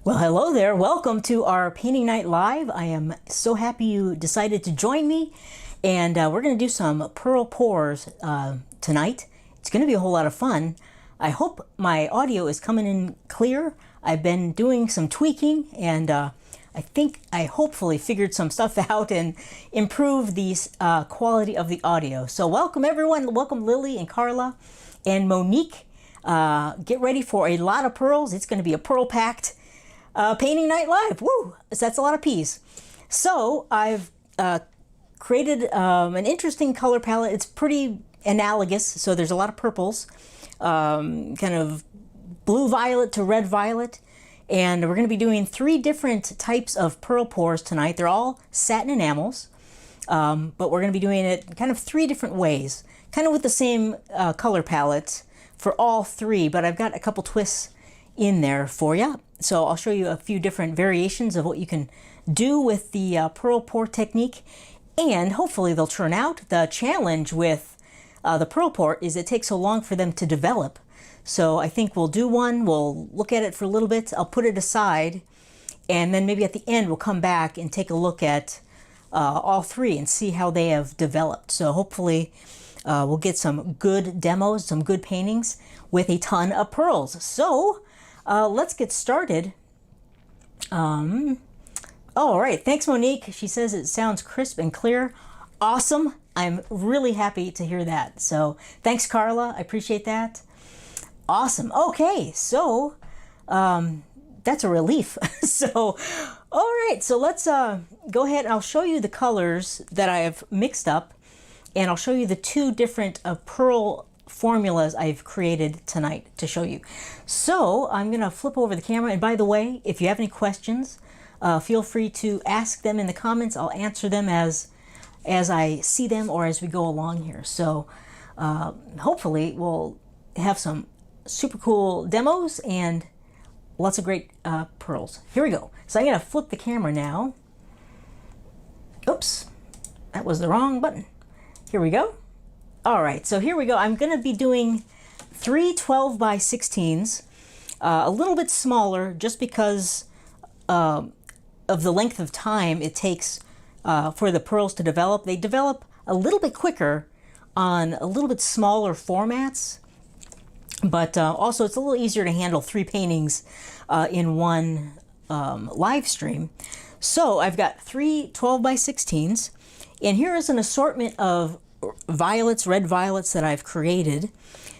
Well, hello there. Welcome to our Painting Night Live. I am so happy you decided to join me. And we're going to do some pearl pours tonight. It's going to be a whole lot of fun. I hope my audio is coming in clear. I've been doing some tweaking and I hopefully figured some stuff out and improved the quality of the audio. So welcome everyone. Welcome Lily and Carla and Monique. Get ready for a lot of pearls. It's going to be a pearl-packed Painting Night Live. Woo! That's a lot of P's. So I've created an interesting color palette. It's pretty analogous. So there's a lot of purples, kind of blue-violet to red-violet. And we're going to be doing 3 different types of pearl pours tonight. They're all satin enamels, but we're going to be doing it kind of 3 different ways, kind of with the same color palette for all 3, but I've got a couple twists in there for you. So I'll show you a few different variations of what you can do with the pearl pour technique, and hopefully they'll turn out. The challenge with the pearl pour is it takes so long for them to develop. So I think we'll do one, we'll look at it for a little bit, I'll put it aside, and then maybe at the end we'll come back and take a look at all 3 and see how they have developed. So hopefully we'll get some good demos, some good paintings with a ton of pearls. So let's get started. All right, thanks Monique. She says it sounds crisp and clear. Awesome. I'm really happy to hear that. So thanks Carla, I appreciate that. Awesome. Okay, so that's a relief. So all right, so let's go ahead and I'll show you the colors that I have mixed up, and I'll show you the 2 different pearl formulas I've created tonight to show you. So I'm gonna flip over the camera, and by the way, if you have any questions, feel free to ask them in the comments. I'll answer them as I see them or as we go along here. So hopefully we'll have some super cool demos and lots of great pearls. Here we go. So I'm gonna flip the camera now. Oops, that was the wrong button. Here we go. All right, so here we go. I'm gonna be doing 3 12 by 16s, a little bit smaller just because of the length of time it takes for the pearls to develop. They develop a little bit quicker on a little bit smaller formats, but also it's a little easier to handle 3 paintings in one live stream. So I've got 3 12 by 16s, and here is an assortment of violets, red violets that I've created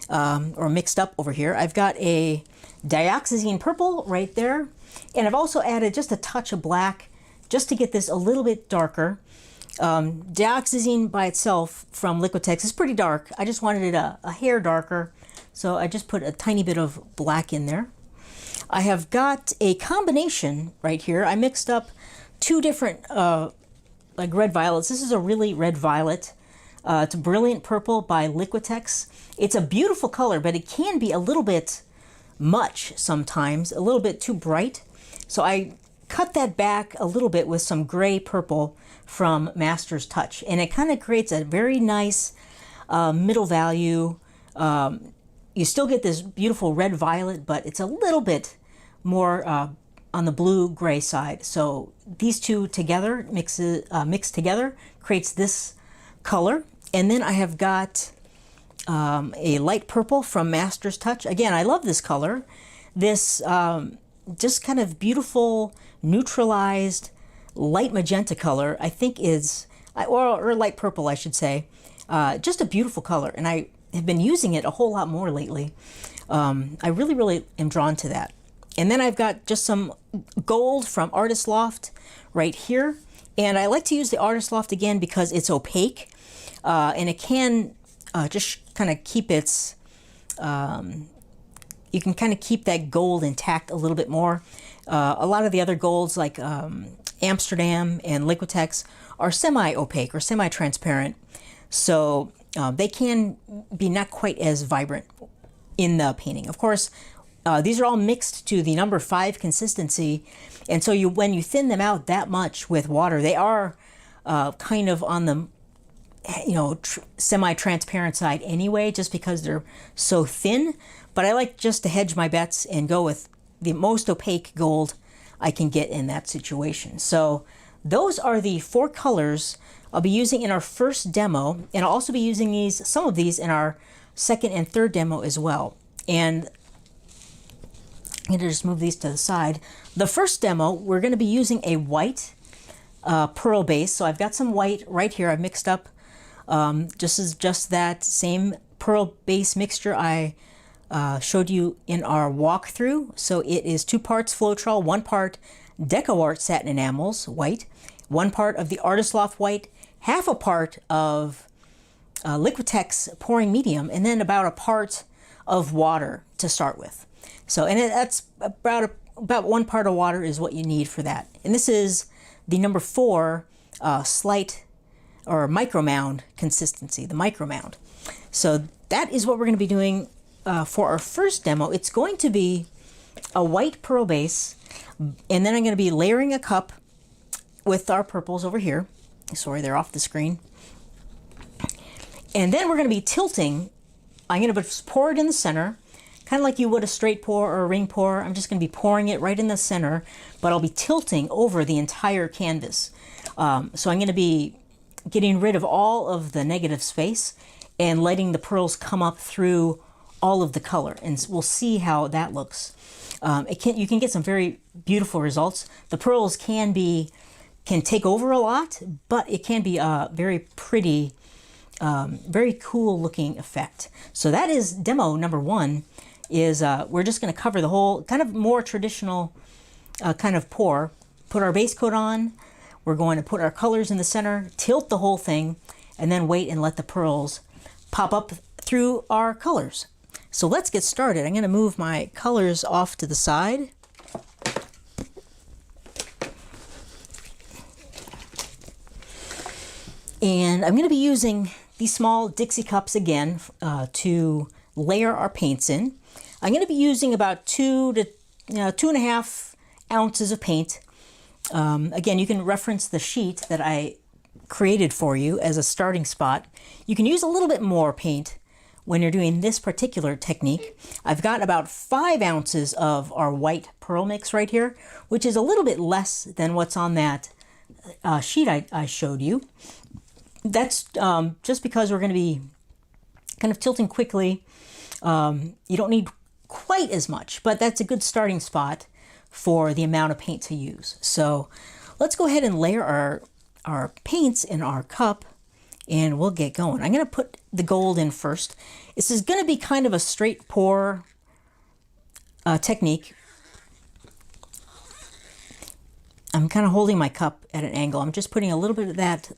or mixed up over here. I've got a dioxazine purple right there, and I've also added just a touch of black just to get this a little bit darker. Dioxazine by itself from Liquitex is pretty dark. I just wanted it a hair darker, so I just put a tiny bit of black in there. I have got a combination right here. I mixed up 2 different like red violets. This is a really red violet. It's a Brilliant Purple by Liquitex. It's a beautiful color, but it can be a little bit much sometimes, a little bit too bright. So I cut that back a little bit with some gray purple from Master's Touch, and it kind of creates a very nice middle value. You still get this beautiful red violet, but it's a little bit more on the blue-gray side. So these 2 together, mixed together, creates this color. And then I have got a light purple from Master's Touch. Again, I love this color. This just kind of beautiful, neutralized, light magenta color, I think is, or light purple, I should say. Just a beautiful color, and I have been using it a whole lot more lately. I really, really am drawn to that. And then I've got just some gold from Artist Loft right here. And I like to use the Artist Loft again because it's opaque, and it can just kind of keep its, you can kind of keep that gold intact a little bit more. A lot of the other golds like Amsterdam and Liquitex are semi-opaque or semi-transparent, so they can be not quite as vibrant in the painting. Of course, these are all mixed to the number 5 consistency, and so when you thin them out that much with water, they are kind of on the semi-transparent side anyway, just because they're so thin. But I like just to hedge my bets and go with the most opaque gold I can get in that situation. So those are the 4 colors I'll be using in our first demo, and I'll also be using some of these in our second and third demo as well. And I'm gonna just move these to the side. The first demo, we're gonna be using a white pearl base. So I've got some white right here. I've mixed up just that same pearl base mixture I showed you in our walkthrough. So it is 2 parts Floetrol, 1 part DecoArt Satin Enamels white, 1 part of the Artist Loft white, half a part of Liquitex pouring medium, and then about a part of water to start with. So, and that's about 1 part of water is what you need for that. And this is the number 4 slight or micro mound consistency, the micro mound. So that is what we're going to be doing for our first demo. It's going to be a white pearl base, and then I'm going to be layering a cup with our purples over here. Sorry, they're off the screen. And then we're going to be tilting. I'm going to pour it in the center, kind of like you would a straight pour or a ring pour. I'm just going to be pouring it right in the center, but I'll be tilting over the entire canvas. So I'm going to be getting rid of all of the negative space and letting the pearls come up through all of the color, and we'll see how that looks. You can get some very beautiful results. The pearls can take over a lot, but it can be a very pretty, very cool looking effect. So that is demo number 1. Is we're just going to cover the whole kind of more traditional kind of pour. Put our base coat on. We're going to put our colors in the center, tilt the whole thing, and then wait and let the pearls pop up through our colors. So let's get started. I'm going to move my colors off to the side. And I'm going to be using these small Dixie cups again to layer our paints in. I'm going to be using about 2 to 2.5 ounces of paint. Again, you can reference the sheet that I created for you as a starting spot. You can use a little bit more paint when you're doing this particular technique. I've got about 5 ounces of our white pearl mix right here, which is a little bit less than what's on that sheet I showed you. That's just because we're going to be kind of tilting quickly. You don't need quite as much, but that's a good starting spot for the amount of paint to use. So let's go ahead and layer our paints in our cup, and we'll get going. I'm going to put the gold in first. This is going to be kind of a straight pour technique. I'm kind of holding my cup at an angle. I'm just putting a little bit of that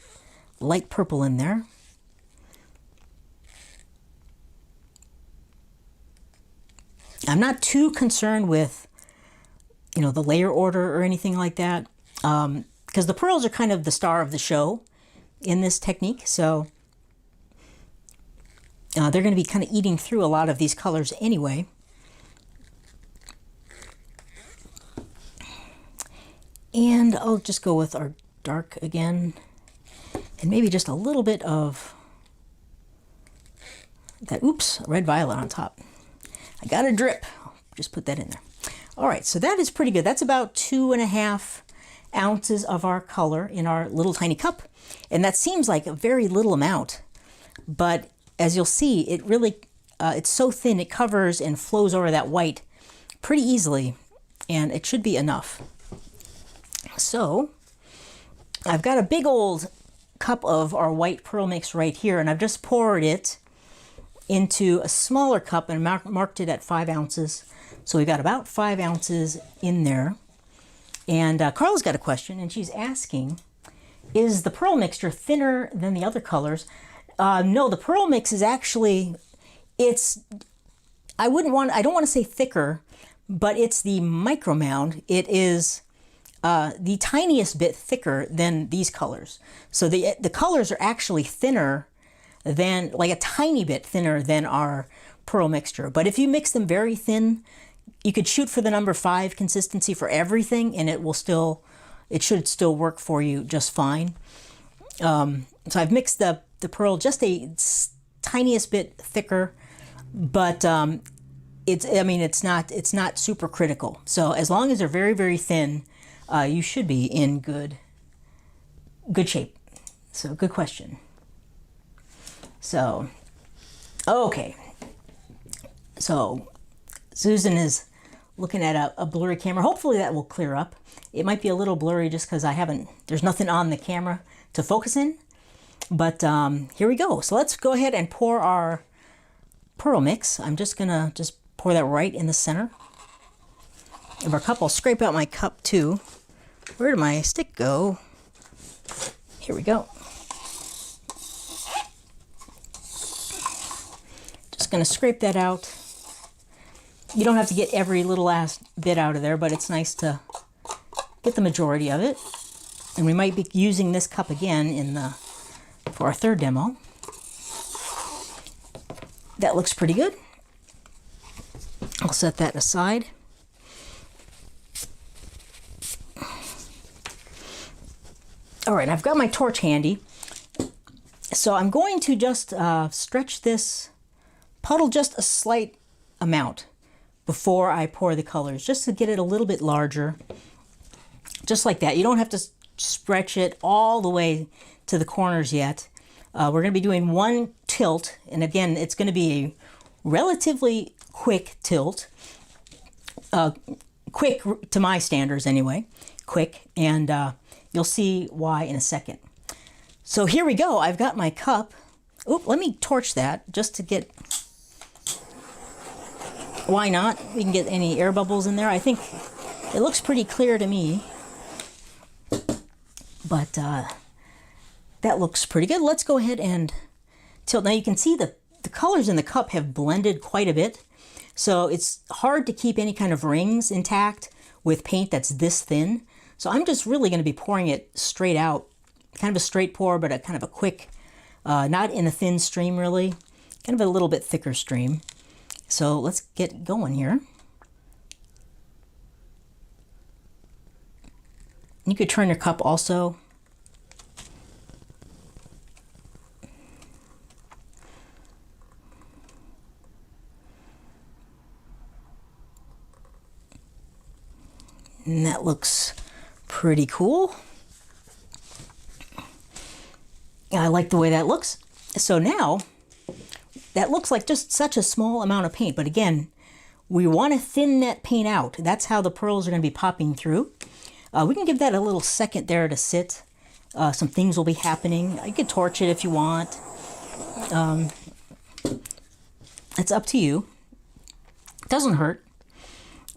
light purple in there. I'm not too concerned with, the layer order or anything like that, because the pearls are kind of the star of the show in this technique. So they're going to be kind of eating through a lot of these colors anyway. And I'll just go with our dark again, and maybe just a little bit of that, red violet on top. I got a drip. Just put that in there. All right, so that is pretty good. That's about 2.5 ounces of our color in our little tiny cup. And that seems like a very little amount, but as you'll see, it really, it's so thin, it covers and flows over that white pretty easily, and it should be enough. So I've got a big old cup of our white pearl mix right here, and I've just poured it into a smaller cup and marked it at 5 ounces. So we've got about 5 ounces in there. And Carla's got a question, and she's asking, is the pearl mixture thinner than the other colors? No, the pearl mix is actually, I don't want to say thicker, but it's the micro mound. It is the tiniest bit thicker than these colors. So the colors are actually thinner than, like a tiny bit thinner than our pearl mixture. But if you mix them very thin, you could shoot for the number 5 consistency for everything, and it should still work for you just fine. So I've mixed the pearl just a tiniest bit thicker, but it's not super critical. So as long as they're very, very thin, you should be in good shape. So good question. So, okay. So Susan is looking at a blurry camera. Hopefully that will clear up. It might be a little blurry just because there's nothing on the camera to focus in. But here we go. So let's go ahead and pour our pearl mix. I'm just gonna pour that right in the center of our cup. I'll scrape out my cup too. Where did my stick go? Here we go. Just gonna scrape that out. You don't have to get every little last bit out of there, but it's nice to get the majority of it. And we might be using this cup again for our third demo. That looks pretty good. I'll set that aside. All right, I've got my torch handy. So I'm going to just stretch this puddle just a slight amount before I pour the colors, just to get it a little bit larger. Just like that. You don't have to stretch it all the way to the corners yet. We're going to be doing one tilt, and again, it's going to be a relatively quick tilt. Quick to my standards anyway. Quick, and you'll see why in a second. So here we go. I've got my cup. Oop, let me torch that just to get... Why not? We can get any air bubbles in there. I think it looks pretty clear to me. But that looks pretty good. Let's go ahead and tilt. Now you can see the colors in the cup have blended quite a bit. So it's hard to keep any kind of rings intact with paint that's this thin. So I'm just really going to be pouring it straight out. Kind of a straight pour, but a kind of a quick, not in a thin stream really. Kind of a little bit thicker stream. So let's get going here. You could turn your cup also. And that looks pretty cool. I like the way that looks. So now, that looks like just such a small amount of paint, but again, we want to thin that paint out. That's how the pearls are going to be popping through. We can give that a little second there to sit. Some things will be happening. You could torch it if you want. It's up to you. It doesn't hurt.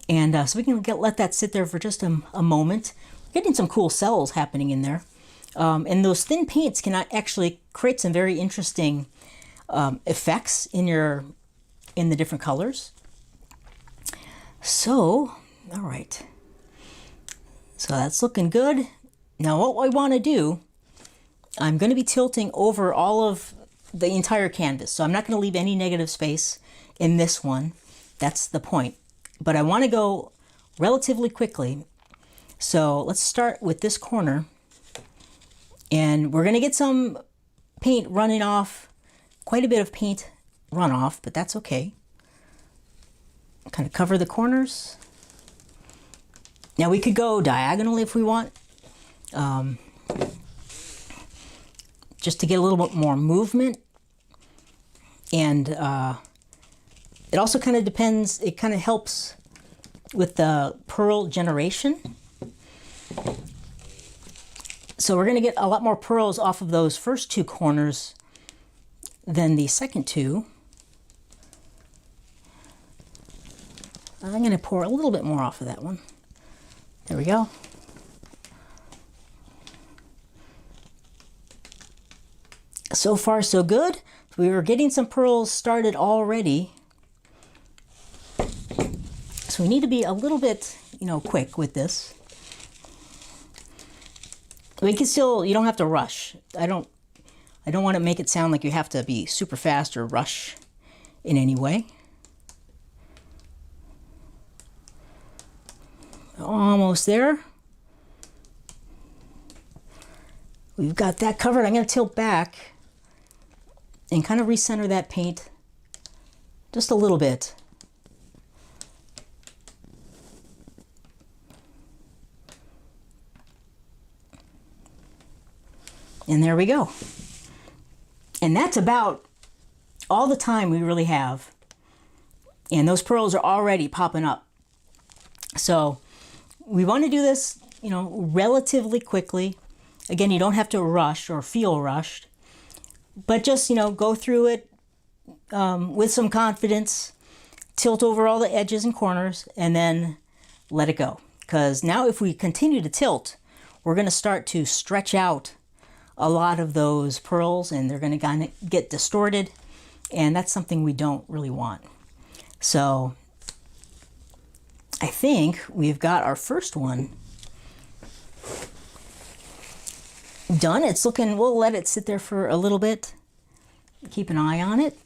And so we can let that sit there for just a moment. We're getting some cool cells happening in there. And those thin paints can actually create some very interesting effects in the different colors. So, all right. So that's looking good. Now what I want to do, I'm going to be tilting over all of the entire canvas. So I'm not going to leave any negative space in this one. That's the point. But I want to go relatively quickly. So let's start with this corner. And we're going to get some paint running off. Quite a bit of paint runoff, but that's okay. Kind of cover the corners. Now we could go diagonally if we want, just to get a little bit more movement. And it also kind of depends, it kind of helps with the pearl generation. So we're going to get a lot more pearls off of those first two corners than the second two. I'm going to pour a little bit more off of that one. There we go. So far, so good. We were getting some pearls started already. So we need to be a little bit, quick with this. We can still, you don't have to rush. I don't want to make it sound like you have to be super fast or rush in any way. Almost there. We've got that covered. I'm going to tilt back and kind of recenter that paint just a little bit. And there we go. And that's about all the time we really have. And those pearls are already popping up. So we want to do this, you know, relatively quickly. Again, you don't have to rush or feel rushed, but just, you know, go through it with some confidence, tilt over all the edges and corners, and then let it go. Because now if we continue to tilt, we're going to start to stretch out a lot of those pearls, and they're going to kind of get distorted, and that's something we don't really want. So I think we've got our first one done. It's looking, we'll let it sit there for a little bit, keep an eye on it.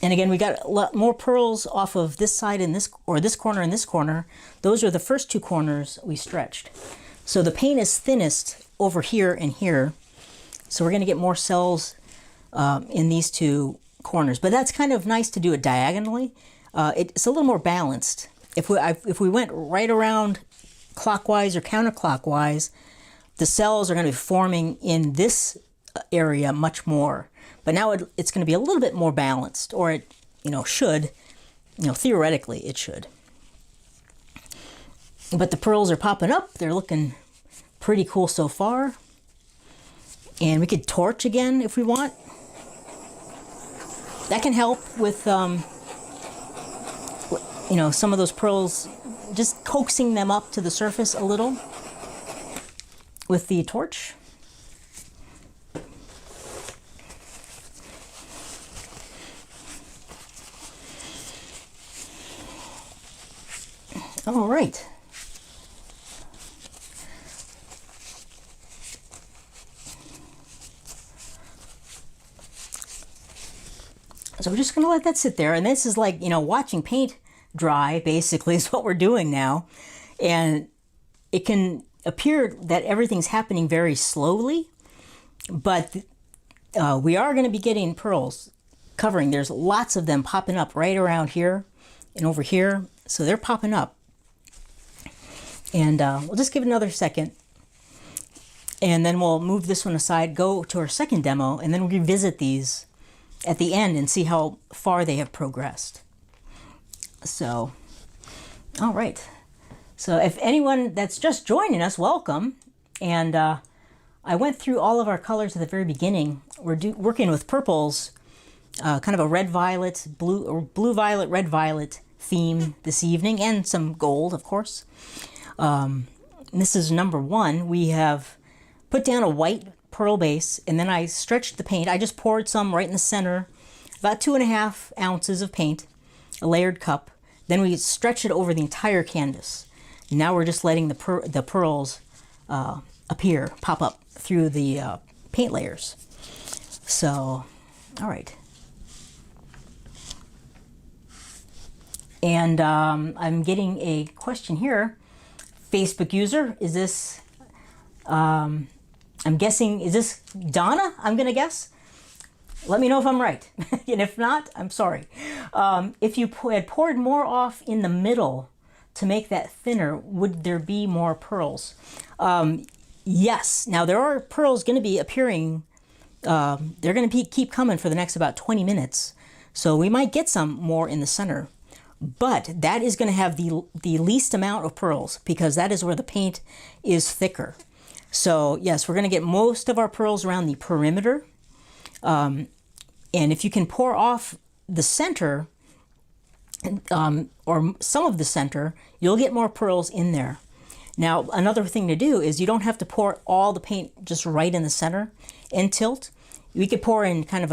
And again, we got a lot more pearls off of this side and this, or this corner and this corner. Those are the first two corners we stretched. So the paint is thinnest over here and here. So we're going to get more cells in these two corners. But that's kind of nice to do it diagonally. It's a little more balanced. If we went right around clockwise or counterclockwise, the cells are going to be forming in this area much more. But now it's going to be a little bit more balanced, or it, you know, should, you know, theoretically it should. But the pearls are popping up. They're looking pretty cool so far. And we could torch again if we want. That can help with, you know, some of those pearls, just coaxing them up to the surface a little with the torch. All right. So we're just going to let that sit there. And this is like, you know, watching paint dry, basically, is what we're doing now. And it can appear that everything's happening very slowly, but we are going to be getting pearls covering. There's lots of them popping up right around here and over here. So they're popping up. And we'll just give it another second. And then we'll move this one aside, go to our second demo, and then revisit these at the end and see how far they have progressed. So, all right. So if anyone that's just joining us, welcome. And I went through all of our colors at the very beginning. We're working with purples, kind of a red-violet, blue, or blue-violet, red-violet theme this evening, and some gold, of course. This is number one. We have put down a white pearl base, and then I stretched the paint. I just poured some right in the center, about 2.5 ounces of paint, a layered cup. Then we stretch it over the entire canvas. Now we're just letting the pearls appear, pop up through the paint layers. So, all right. And I'm getting a question here. Facebook user, is this, I'm guessing, is this Donna? I'm going to guess. Let me know if I'm right. And if not, I'm sorry. If you had poured more off in the middle to make that thinner, would there be more pearls? Yes. Now, there are pearls going to be appearing. They're going to keep coming for the next about 20 minutes. So we might get some more in the center. But that is going to have the least amount of pearls, because that is where the paint is thicker. So yes, we're going to get most of our pearls around the perimeter. And if you can pour off the center, or some of the center, you'll get more pearls in there. Now, another thing to do is you don't have to pour all the paint just right in the center and tilt. We could pour in kind of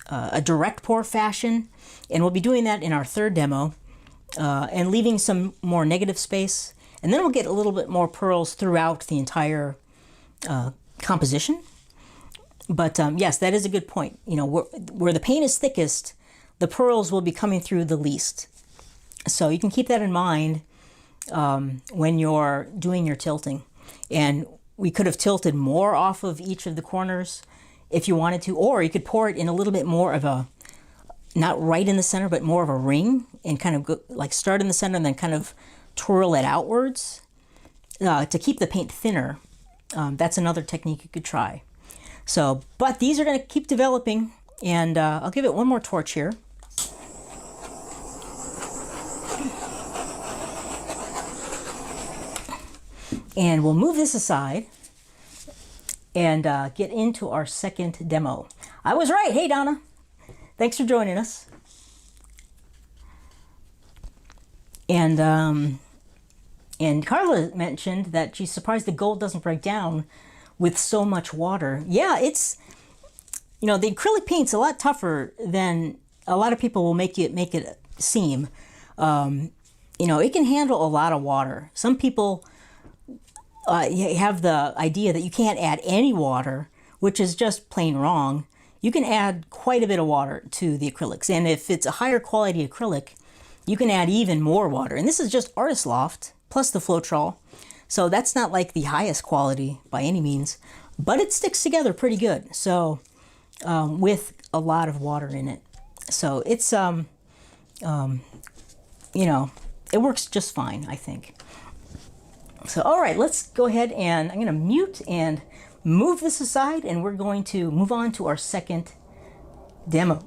a direct pour fashion, and we'll be doing that in our third demo, and leaving some more negative space. And then we'll get a little bit more pearls throughout the entire composition. But yes, that is a good point. You know, where the paint is thickest, the pearls will be coming through the least. So you can keep that in mind when you're doing your tilting. And we could have tilted more off of each of the corners if you wanted to, or you could pour it in a little bit more of a, not right in the center, but more of a ring, and kind of go, like start in the center and then kind of twirl it outwards to keep the paint thinner. That's another technique you could try. So, but these are going to keep developing, and I'll give it one more torch here. And we'll move this aside and get into our second demo. I was right. Hey, Donna. Thanks for joining us. And Carla mentioned that she's surprised the gold doesn't break down with so much water. Yeah, it's, you know, the acrylic paint's a lot tougher than a lot of people will make it seem. You know, it can handle a lot of water. Some people have the idea that you can't add any water, which is just plain wrong. You can add quite a bit of water to the acrylics, and if it's a higher quality acrylic, you can add even more water. And this is just Artist Loft plus the Floetrol, so that's not like the highest quality by any means, but it sticks together pretty good. So with a lot of water in it, so it's you know, it works just fine, I think. So, all right, let's go ahead and I'm going to mute and move this aside, and we're going to move on to our second demo.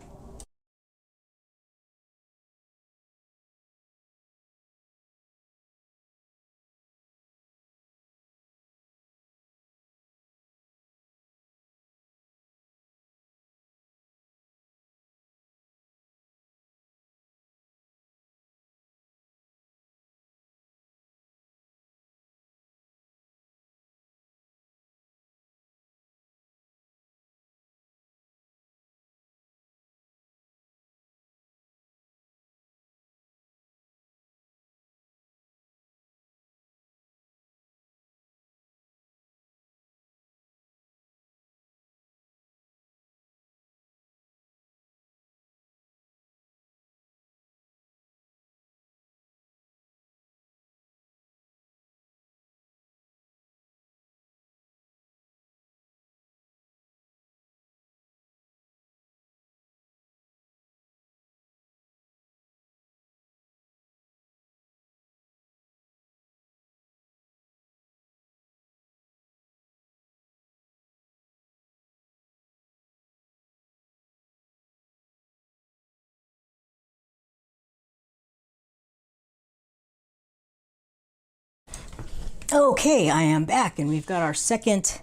Okay, I am back, and we've got our second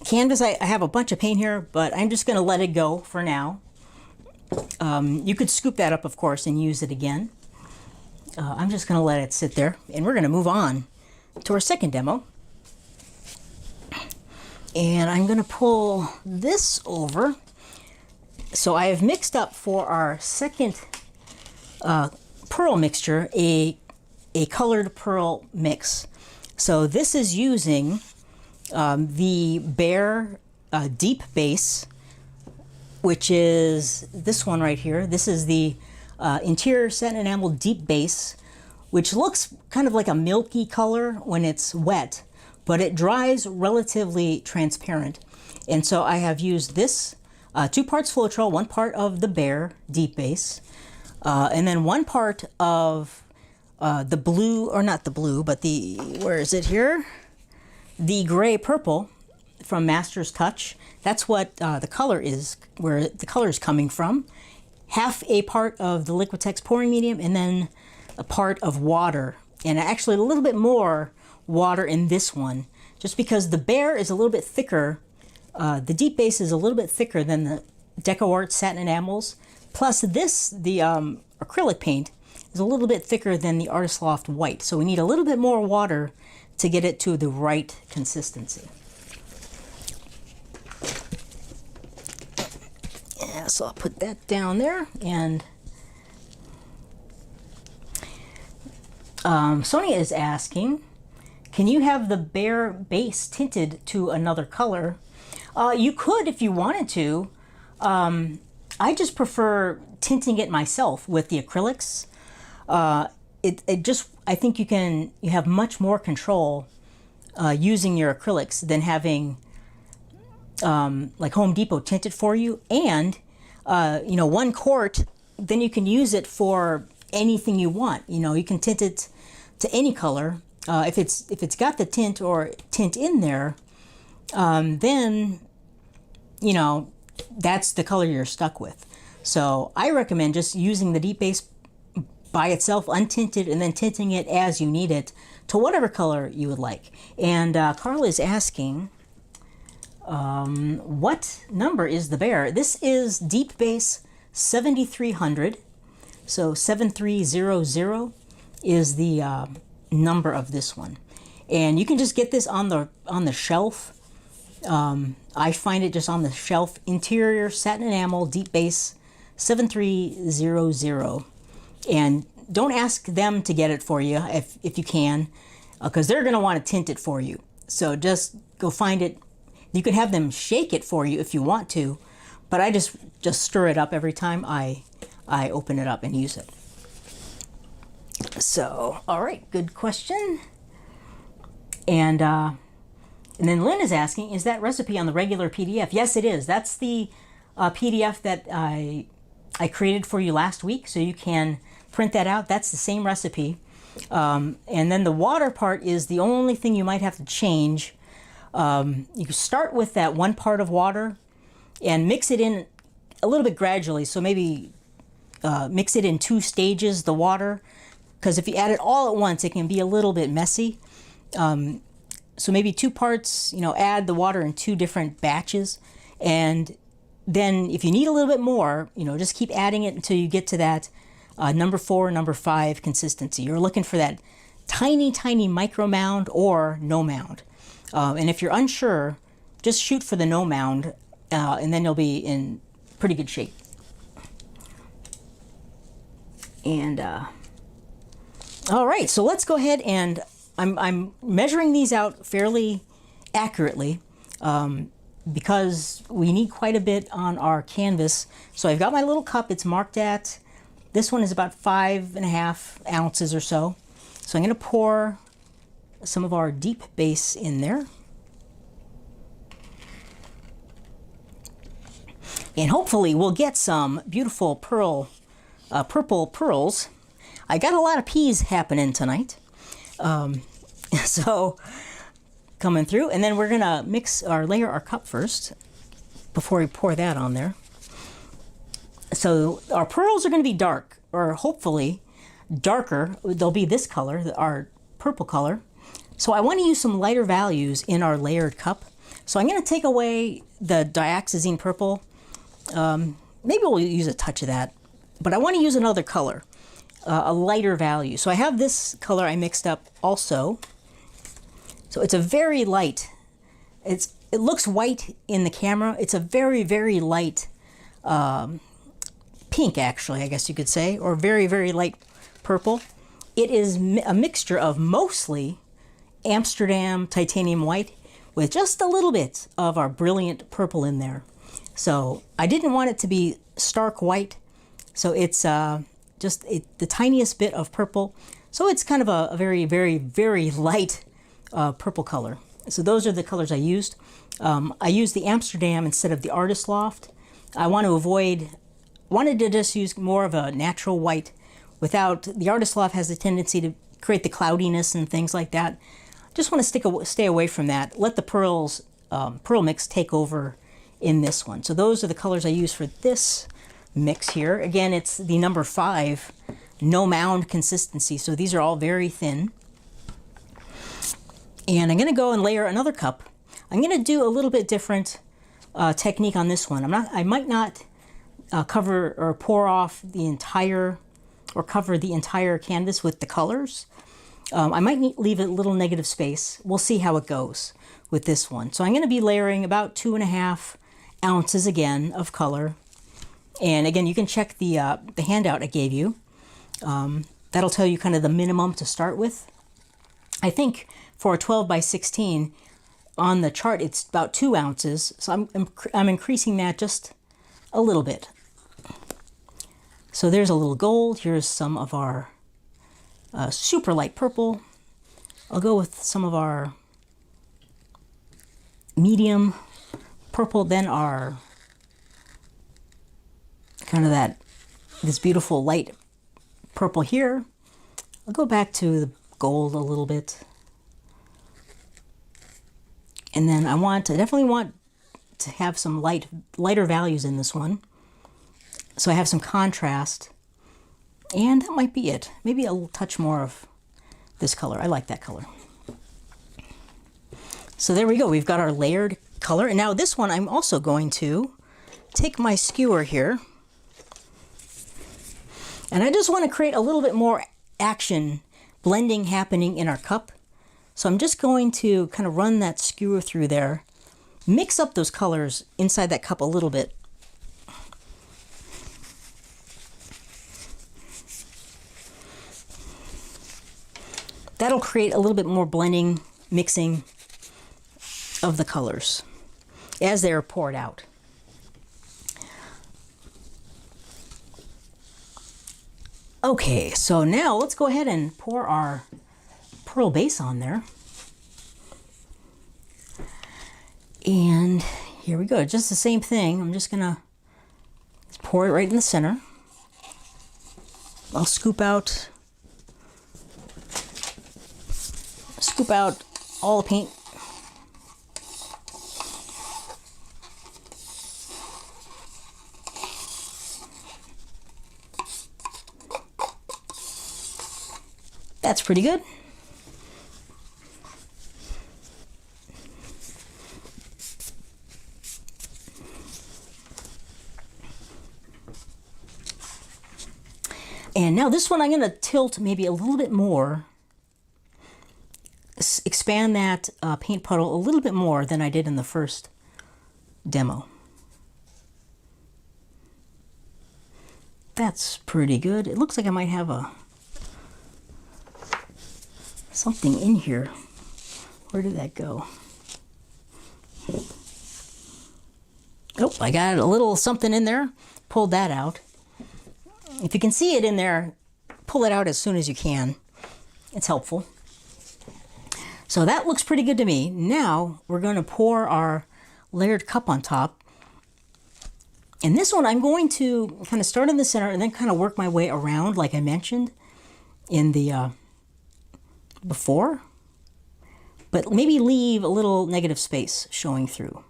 canvas. I have a bunch of paint here, but I'm just going to let it go for now. You could scoop that up, of course, and use it again. I'm just going to let it sit there, and we're going to move on to our second demo. And I'm going to pull this over. So I have mixed up for our second pearl mixture a colored pearl mix. So this is using the Behr Deep Base, which is this one right here. This is the Interior Satin Enamel Deep Base, which looks kind of like a milky color when it's wet, but it dries relatively transparent. And so I have used this 2 parts Floetrol, 1 part of the Behr Deep Base, and then 1 part of the blue, or not the blue, but the, where is it here? The gray purple from Master's Touch. That's what the color is, where the color is coming from. Half a part of the Liquitex pouring medium, and then a part of water. And actually a little bit more water in this one, just because the Behr is a little bit thicker. The Deep Base is a little bit thicker than the DecoArt Satin Enamels. Plus this, the acrylic paint, is a little bit thicker than the Artist Loft White. So we need a little bit more water to get it to the right consistency. Yeah, so I'll put that down there. And Sonia is asking, can you have the Behr base tinted to another color? You could if you wanted to. I just prefer tinting it myself with the acrylics. I think you have much more control using your acrylics than having like Home Depot tint it for you. And you know, 1 quart, then you can use it for anything you want. You know, you can tint it to any color. If it's got the tint or tint in there, then you know, that's the color you're stuck with. So I recommend just using the deep base by itself, untinted, and then tinting it as you need it to whatever color you would like. And Carl is asking, what number is the bear? This is deep base 7300. So 7300 is the number of this one. And you can just get this on the shelf. I find it just on the shelf. Interior satin enamel, deep base 7300. And don't ask them to get it for you if you can, because they're going to want to tint it for you. So just go find it. You can have them shake it for you if you want to, but I just stir it up every time I open it up and use it. So, all right, good question. And then Lynn is asking, is that recipe on the regular PDF? Yes, it is. That's the PDF that I created for you last week, so you can print that out. That's the same recipe. And then the water part is the only thing you might have to change. You start with that 1 part of water and mix it in a little bit gradually. So maybe mix it in 2 stages, the water, because if you add it all at once, it can be a little bit messy. So maybe 2 parts, you know, add the water in 2 different batches. And then if you need a little bit more, you know, just keep adding it until you get to that number 4, number 5 consistency. You're looking for that tiny, tiny micro mound or no mound. And if you're unsure, just shoot for the no mound, and then you'll be in pretty good shape. And all right, so let's go ahead, and I'm measuring these out fairly accurately because we need quite a bit on our canvas. So I've got my little cup. It's marked at, this one is about 5.5 ounces or so. So I'm going to pour some of our deep base in there. And hopefully we'll get some beautiful purple pearls. I got a lot of peas happening tonight. So coming through, and then we're gonna mix or layer our cup first before we pour that on there. So our pearls are going to be dark, or hopefully darker. They'll be this color, our purple color. So I want to use some lighter values in our layered cup. So I'm going to take away the dioxazine purple. Maybe we'll use a touch of that, but I want to use another color, a lighter value. So I have this color I mixed up also. So it's a very light, it looks white in the camera. It's a very, very light pink, actually, I guess you could say, or very, very light purple. It is a mixture of mostly Amsterdam titanium white with just a little bit of our brilliant purple in there. So I didn't want it to be stark white, so it's just the tiniest bit of purple. So it's kind of a very, very, very light purple color. So those are the colors I used. I used the Amsterdam instead of the Artist Loft. I wanted to just use more of a natural white without, the Artist Loft has a tendency to create the cloudiness and things like that. Just want to stay away from that. Let the pearl mix take over in this one. So those are the colors I use for this mix here. Again, it's the number 5, no mound consistency. So these are all very thin. And I'm going to go and layer another cup. I'm going to do a little bit different technique on this one. I might not cover or pour off the entire, or cover the entire canvas with the colors. I might leave a little negative space. We'll see how it goes with this one. So I'm going to be layering about 2.5 ounces again of color. And again, you can check the handout I gave you. That'll tell you kind of the minimum to start with. I think for a 12 by 16 on the chart, it's about 2 ounces. So I'm increasing that just a little bit. So there's a little gold. Here's some of our super light purple. I'll go with some of our medium purple, then our kind of this beautiful light purple here. I'll go back to the gold a little bit. And then I definitely want to have some lighter values in this one. So I have some contrast. And that might be it. Maybe a little touch more of this color. I like that color. So there we go. We've got our layered color. And now this one, I'm also going to take my skewer here. And I just want to create a little bit more action, blending happening in our cup. So I'm just going to kind of run that skewer through there, mix up those colors inside that cup a little bit. That'll create a little bit more blending, mixing of the colors as they're poured out. Okay, so now let's go ahead and pour our pearl base on there. And here we go, just the same thing. I'm just gonna pour it right in the center. I'll scoop out all the paint. That's pretty good. And now this one I'm going to tilt maybe a little bit more, expand that paint puddle a little bit more than I did in the first demo. That's pretty good. It looks like I might have something in here. Where did that go? Oh, I got a little something in there. Pulled that out. If you can see it in there, pull it out as soon as you can. It's helpful. So that looks pretty good to me. Now we're going to pour our layered cup on top. And this one I'm going to kind of start in the center and then kind of work my way around like I mentioned in the before. But maybe leave a little negative space showing through.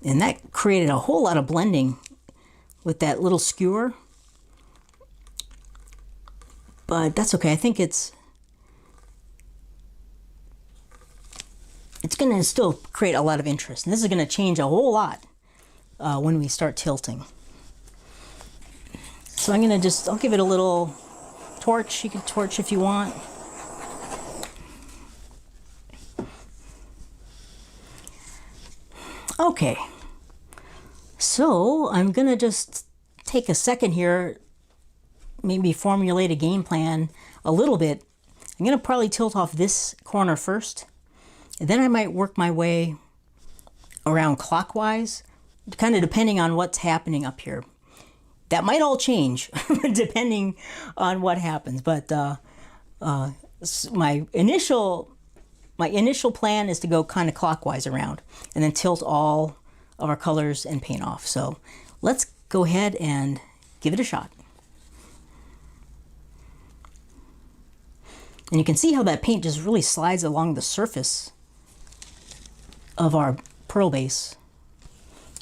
And that created a whole lot of blending with that little skewer. But that's okay. I think it's going to still create a lot of interest. And this is going to change a whole lot when we start tilting. So I'm going to I'll give it a little torch. You can torch if you want. Okay, so I'm gonna just take a second here, maybe formulate a game plan a little bit. I'm gonna probably tilt off this corner first, and then I might work my way around clockwise, kind of depending on what's happening up here. That might all change depending on what happens, but my initial plan is to go kind of clockwise around and then tilt all of our colors and paint off. So let's go ahead and give it a shot. And you can see how that paint just really slides along the surface of our pearl base.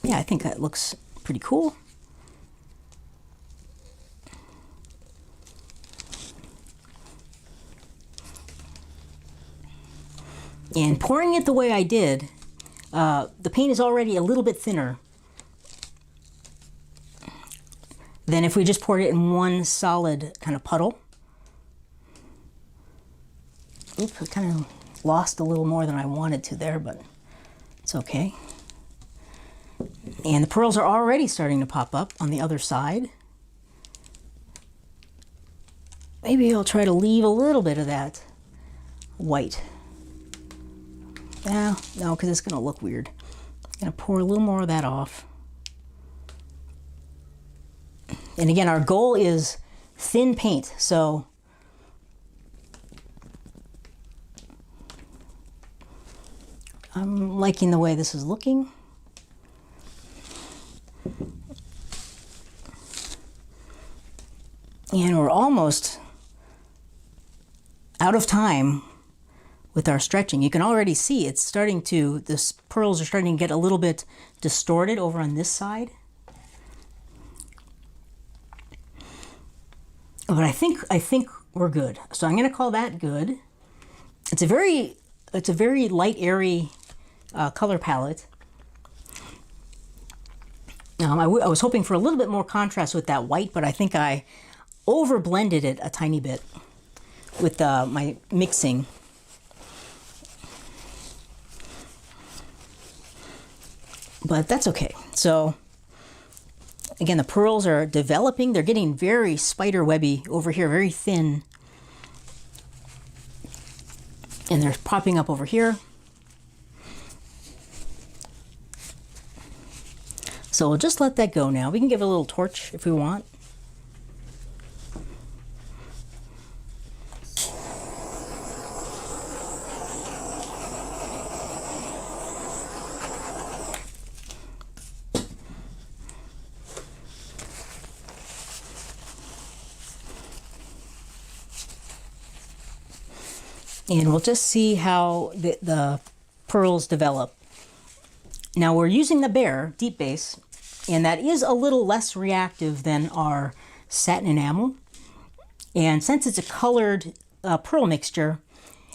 Yeah, I think that looks pretty cool. And pouring it the way I did, the paint is already a little bit thinner than if we just poured it in one solid kind of puddle. Oops, I kind of lost a little more than I wanted to there, but it's okay. And the pearls are already starting to pop up on the other side. Maybe I'll try to leave a little bit of that white. No, because it's going to look weird. I'm going to pour a little more of that off. And again, our goal is thin paint, so I'm liking the way this is looking. And we're almost out of time with our stretching. You can already see it's starting to, the pearls are starting to get a little bit distorted over on this side. But I think we're good. So I'm going to call that good. It's a very light, airy color palette. I was hoping for a little bit more contrast with that white, but I think I over blended it a tiny bit with my mixing. But that's okay. So again, the pearls are developing. They're getting very spider webby over here, very thin. And they're popping up over here. So we'll just let that go now. We can give it a little torch if we want. And we'll just see how the pearls develop. Now we're using the Bear Deep Base, and that is a little less reactive than our satin enamel. And since it's a colored pearl mixture,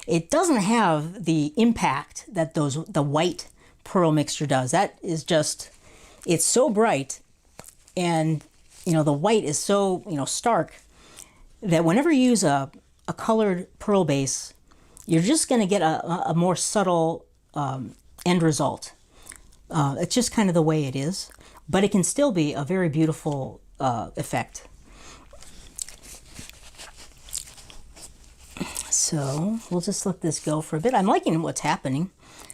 it doesn't have the impact that the white pearl mixture does. That is just, it's so bright, and the white is so stark that whenever you use a colored pearl base, you're just going to get a more subtle end result. It's just kind of the way it is, but it can still be a very beautiful effect. So we'll just let this go for a bit. I'm liking what's happening.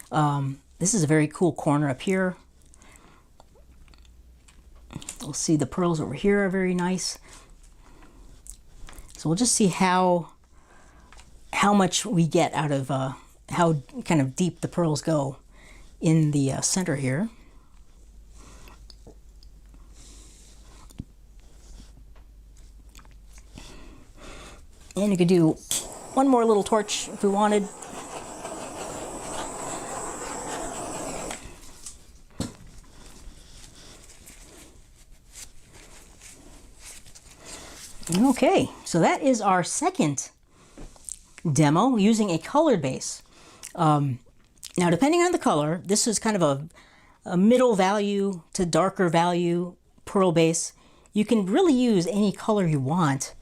This is a very cool corner up here. We'll see the pearls over here are very nice. So we'll just see how much we get out of how kind of deep the pearls go in the center here. And you could do one more little torch if we wanted. Okay, so that is our second demo using a colored base. Now, depending on the color, this is kind of a middle value to darker value pearl base. You can really use any color you want.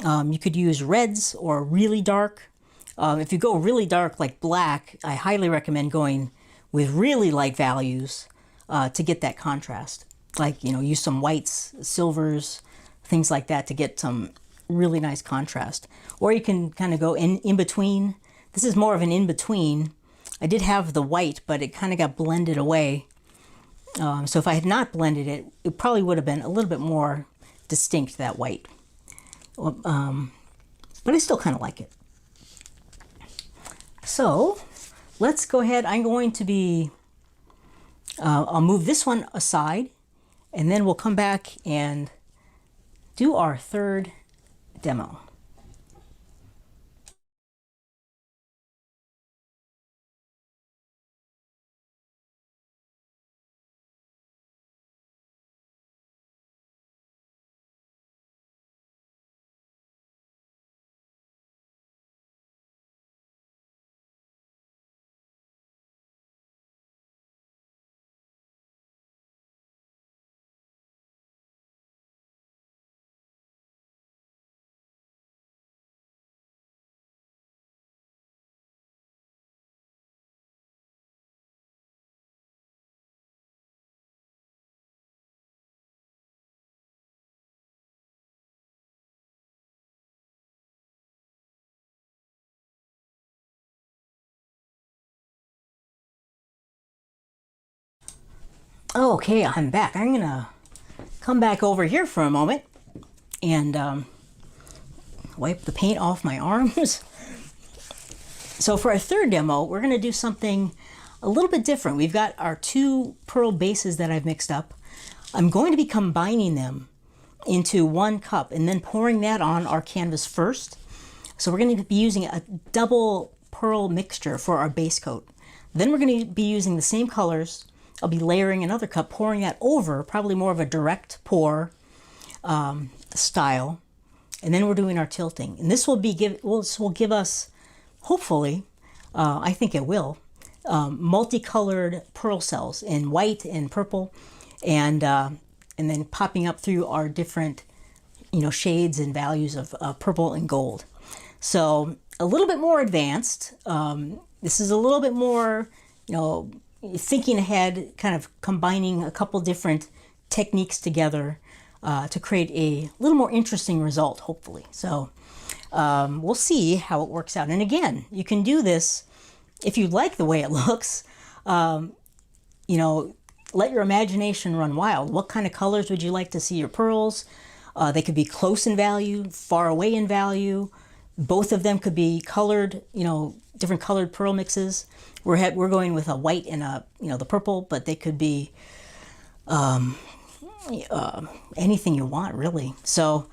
You could use reds or really dark. If you go really dark like black, I highly recommend going with really light values to get that contrast. Like, use some whites, silvers, things like that to get some really nice contrast. Or you can kind of go in between. This is more of an in between. I did have the white, but it kind of got blended away. So if I had not blended it, it probably would have been a little bit more distinct, that white. But I still kind of like it. So let's go ahead. I'm going to be, I'll move this one aside, and then we'll come back and do our third demo. Okay, I'm back. I'm gonna come back over here for a moment and wipe the paint off my arms. So for our third demo, we're gonna do something a little bit different. We've got our two pearl bases that I've mixed up. I'm going to be combining them into one cup and then pouring that on our canvas first. So we're going to be using a double pearl mixture for our base coat. Then we're going to be using the same colors. I'll be layering another cup, pouring that over, probably more of a direct pour style. And then we're doing our tilting. And this will give us, hopefully, I think it will, multicolored pearl cells in white and purple, and then popping up through our different, shades and values of purple and gold. So a little bit more advanced. This is a little bit more, thinking ahead, kind of combining a couple different techniques together to create a little more interesting result, hopefully. So we'll see how it works out. And again, you can do this if you like the way it looks. Let your imagination run wild. What kind of colors would you like to see your pearls? They could be close in value, far away in value. Both of them could be colored, different colored pearl mixes. We're going with a white and the purple, but they could be anything you want, really. So,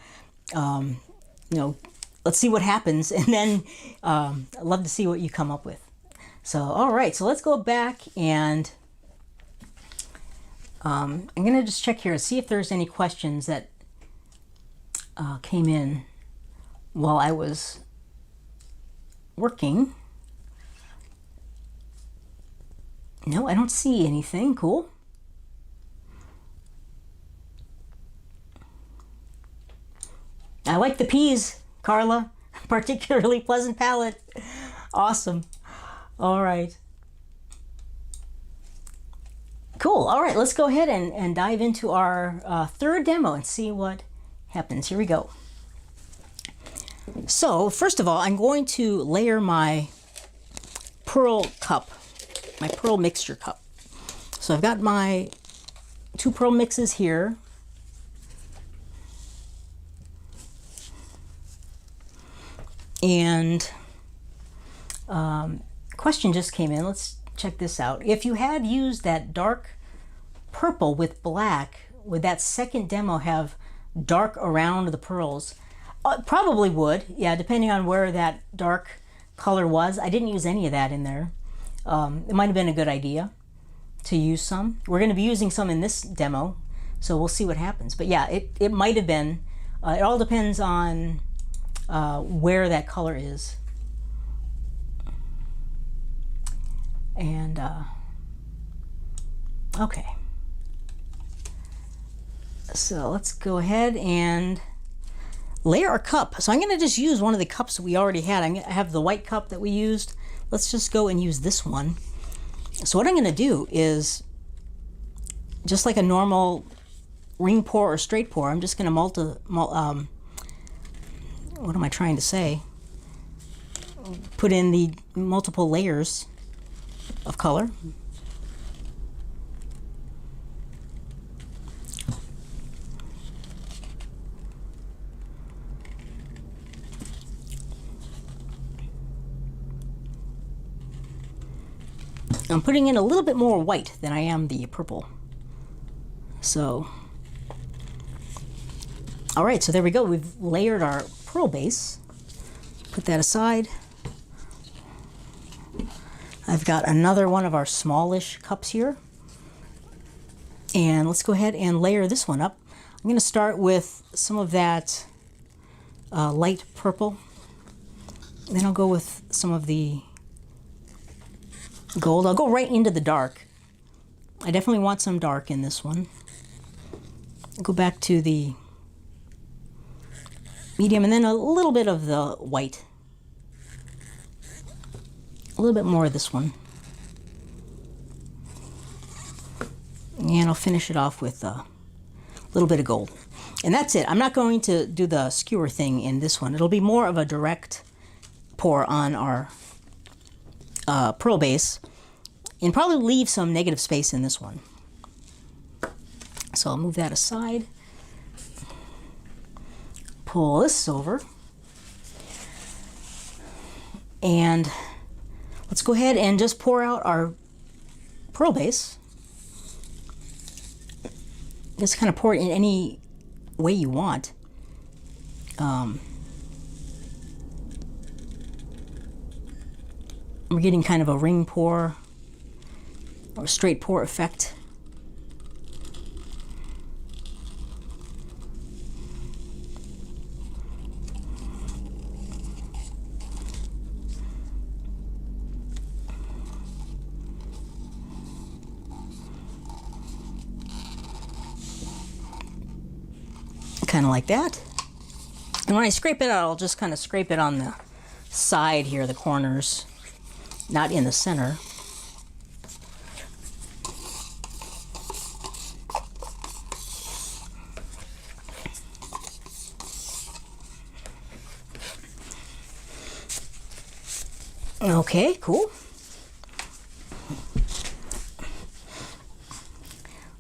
let's see what happens, and then I'd love to see what you come up with. So, all right, so let's go back, and I'm going to just check here and see if there's any questions that came in while I was working. No, I don't see anything. Cool. I like the peas, Carla. Particularly pleasant palate. Awesome. All right. Cool. All right, let's go ahead and dive into our third demo and see what happens. Here we go. So first of all, I'm going to layer my pearl cup, my pearl mixture cup. So I've got my 2 pearl mixes here. And question just came in. Let's check this out. If you had used that dark purple with black, would that second demo have dark around the pearls? Probably would, yeah, depending on where that dark color was. I didn't use any of that in there. It might have been a good idea to use some. We're going to be using some in this demo, so we'll see what happens. But yeah, it might have been. It all depends on where that color is. And okay, so let's go ahead and layer our cup. So I'm going to just use one of the cups that we already had. I have the white cup that we used. Let's just go and use this one. So what I'm going to do is, just like a normal ring pour or straight pour, I'm just going to what am I trying to say? Put in the multiple layers of color. I'm putting in a little bit more white than I am the purple. So, all right, so there we go. We've layered our pearl base. Put that aside. I've got another one of our smallish cups here. And let's go ahead and layer this one up. I'm going to start with some of that light purple. Then I'll go with some of the gold. I'll go right into the dark. I definitely want some dark in this one. Go back to the medium, and then a little bit of the white. A little bit more of this one. And I'll finish it off with a little bit of gold. And that's it. I'm not going to do the skewer thing in this one. It'll be more of a direct pour on our pearl base, and probably leave some negative space in this one. So I'll move that aside. Pull this over. And let's go ahead and just pour out our pearl base. Just kind of pour it in any way you want. We're getting kind of a ring pour or straight pour effect. Kind of like that. And when I scrape it out, I'll just kind of scrape it on the side here, the corners, not in the center. Okay, cool.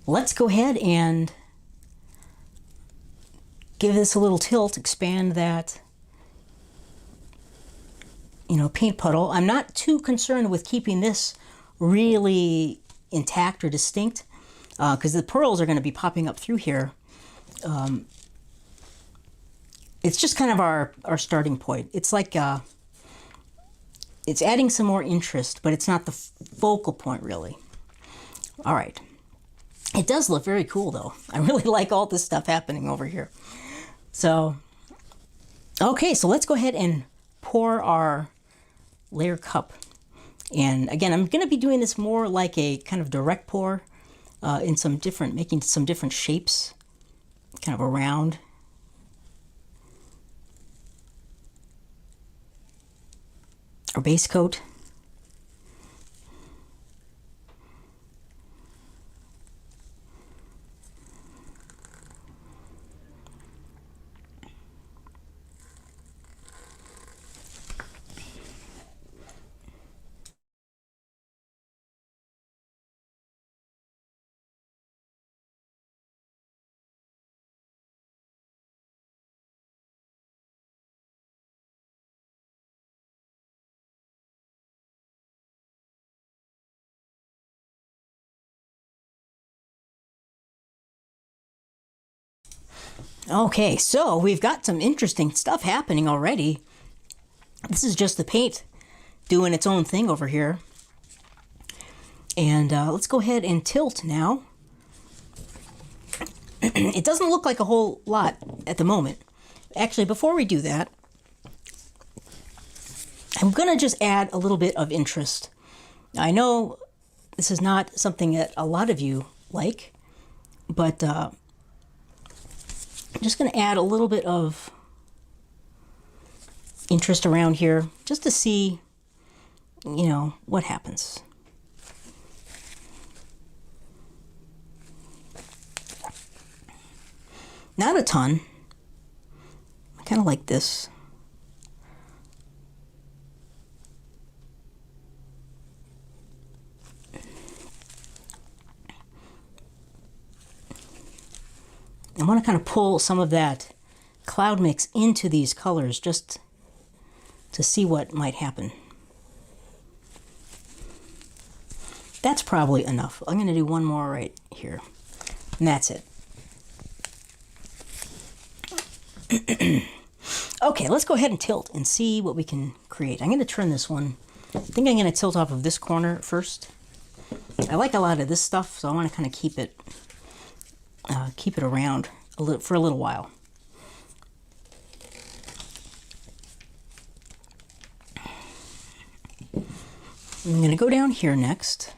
Let's go ahead and give this a little tilt, expand that, paint puddle. I'm not too concerned with keeping this really intact or distinct because the pearls are going to be popping up through here. It's just kind of our starting point. It's like it's adding some more interest, but it's not the focal point really. All right. It does look very cool though. I really like all this stuff happening over here. So, okay, so let's go ahead and pour our layer cup. And again, I'm going to be doing this more like a kind of direct pour in making some different shapes, kind of around. Our base coat. Okay, so we've got some interesting stuff happening already. This is just the paint doing its own thing over here. And let's go ahead and tilt now. It doesn't look like a whole lot at the moment. Actually, before we do that, I'm going to just add a little bit of interest. I know this is not something that a lot of you like, but I'm just going to add a little bit of interest around here just to see, what happens. Not a ton. I kind of like this. I want to kind of pull some of that cloud mix into these colors just to see what might happen. That's probably enough. I'm going to do one more right here. And that's it. Okay, let's go ahead and tilt and see what we can create. I'm going to turn this one. I think I'm going to tilt off of this corner first. I like a lot of this stuff, so I want to kind of keep it around for a little while. I'm going to go down here next.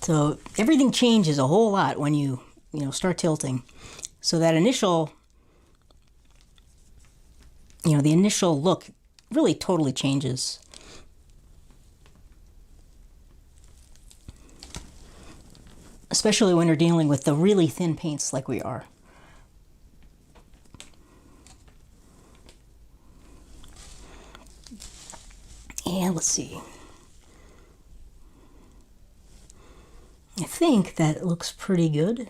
So everything changes a whole lot when you start tilting. So that initial, the initial look really totally changes. Especially when you're dealing with the really thin paints like we are. let's see. I think that looks pretty good.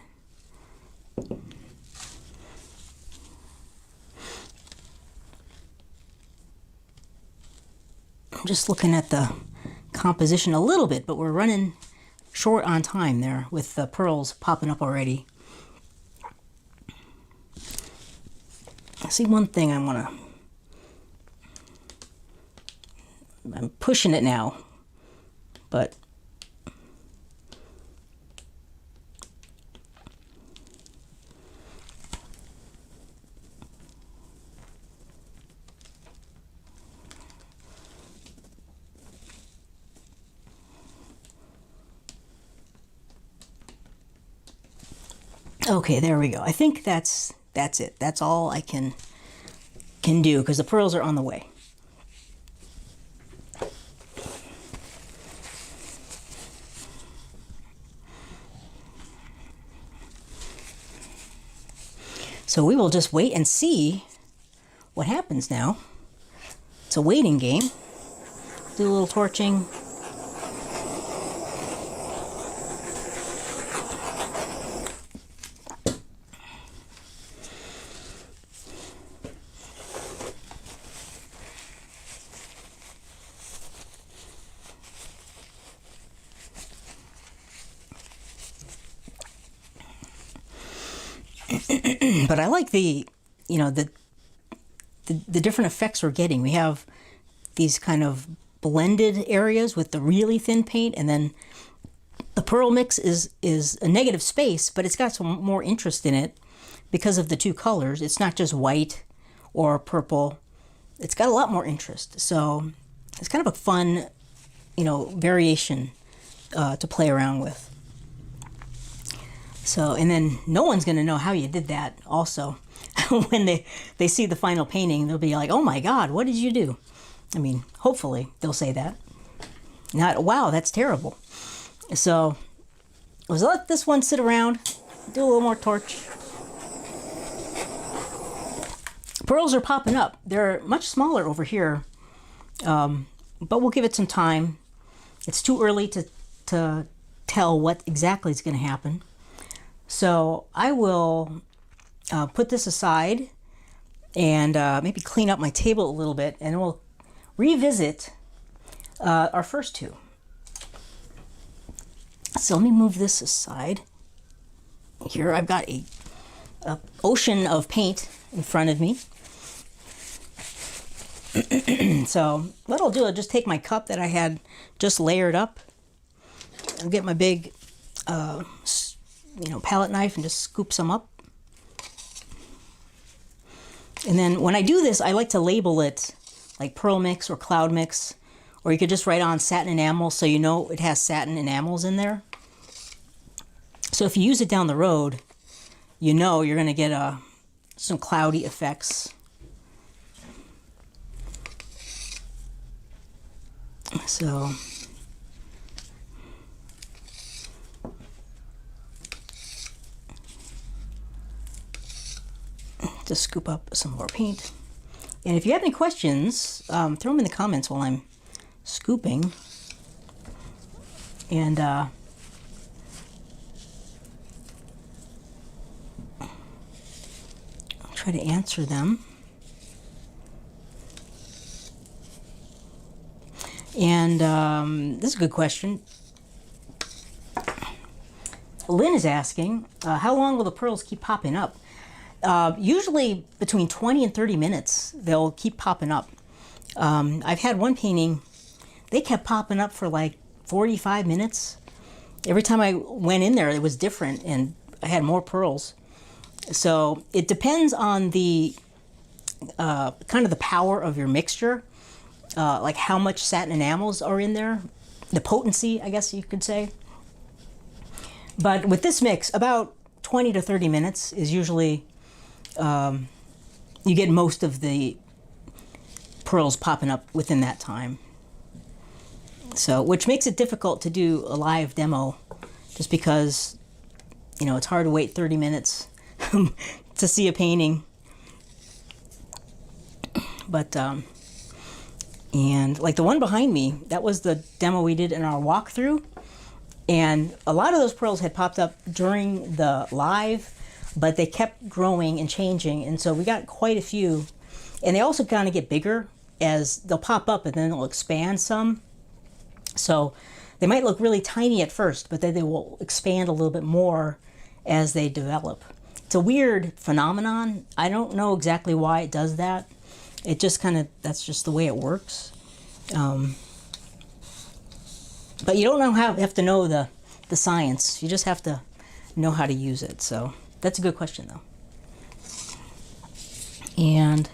I'm just looking at the composition a little bit, but we're running short on time there with the pearls popping up already. I see one thing I'm pushing it now, but okay, there we go. I think that's it. That's all I can do because the pearls are on the way. So we will just wait and see what happens now. It's a waiting game. Do a little torching. But I like the different effects we're getting. We have these kind of blended areas with the really thin paint, and then the pearl mix is a negative space, but it's got some more interest in it because of the two colors. It's not just white or purple. It's got a lot more interest. So it's kind of a fun, variation to play around with. So, and then no one's going to know how you did that also. When they see the final painting, they'll be like, oh my God, what did you do? I mean, hopefully they'll say that. Not, wow, that's terrible. So, let's let this one sit around, do a little more torch. Pearls are popping up. They're much smaller over here, but we'll give it some time. It's too early to tell what exactly is going to happen. So I will put this aside and maybe clean up my table a little bit, and we'll revisit our first two. So let me move this aside. Here I've got a ocean of paint in front of me. So what I'll do, I'll just take my cup that I had just layered up. I'll get my big palette knife and just scoop some up. And then when I do this, I like to label it like pearl mix or cloud mix, or you could just write on satin enamel so you know it has satin enamels in there. So if you use it down the road, you know you're going to get some cloudy effects. So just scoop up some more paint. And if you have any questions, throw them in the comments while I'm scooping. And I'll try to answer them. And this is a good question. Lynn is asking, how long will the pearls keep popping up? Usually between 20 and 30 minutes, they'll keep popping up. I've had one painting, they kept popping up for like 45 minutes. Every time I went in there, it was different, and I had more pearls. So it depends on the kind of the power of your mixture, like how much satin enamels are in there, the potency, I guess you could say. But with this mix, about 20 to 30 minutes is usually, you get most of the pearls popping up within that time. So, which makes it difficult to do a live demo, just because, it's hard to wait 30 minutes to see a painting. But, And like the one behind me, that was the demo we did in our walkthrough. And a lot of those pearls had popped up during the live, but they kept growing and changing. And so we got quite a few. And they also kind of get bigger as they'll pop up and then they'll expand some. So they might look really tiny at first, but then they will expand a little bit more as they develop. It's a weird phenomenon. I don't know exactly why it does that. It just kind of, that's just the way it works. But you don't have to know the science. You just have to know how to use it. So that's a good question, though. And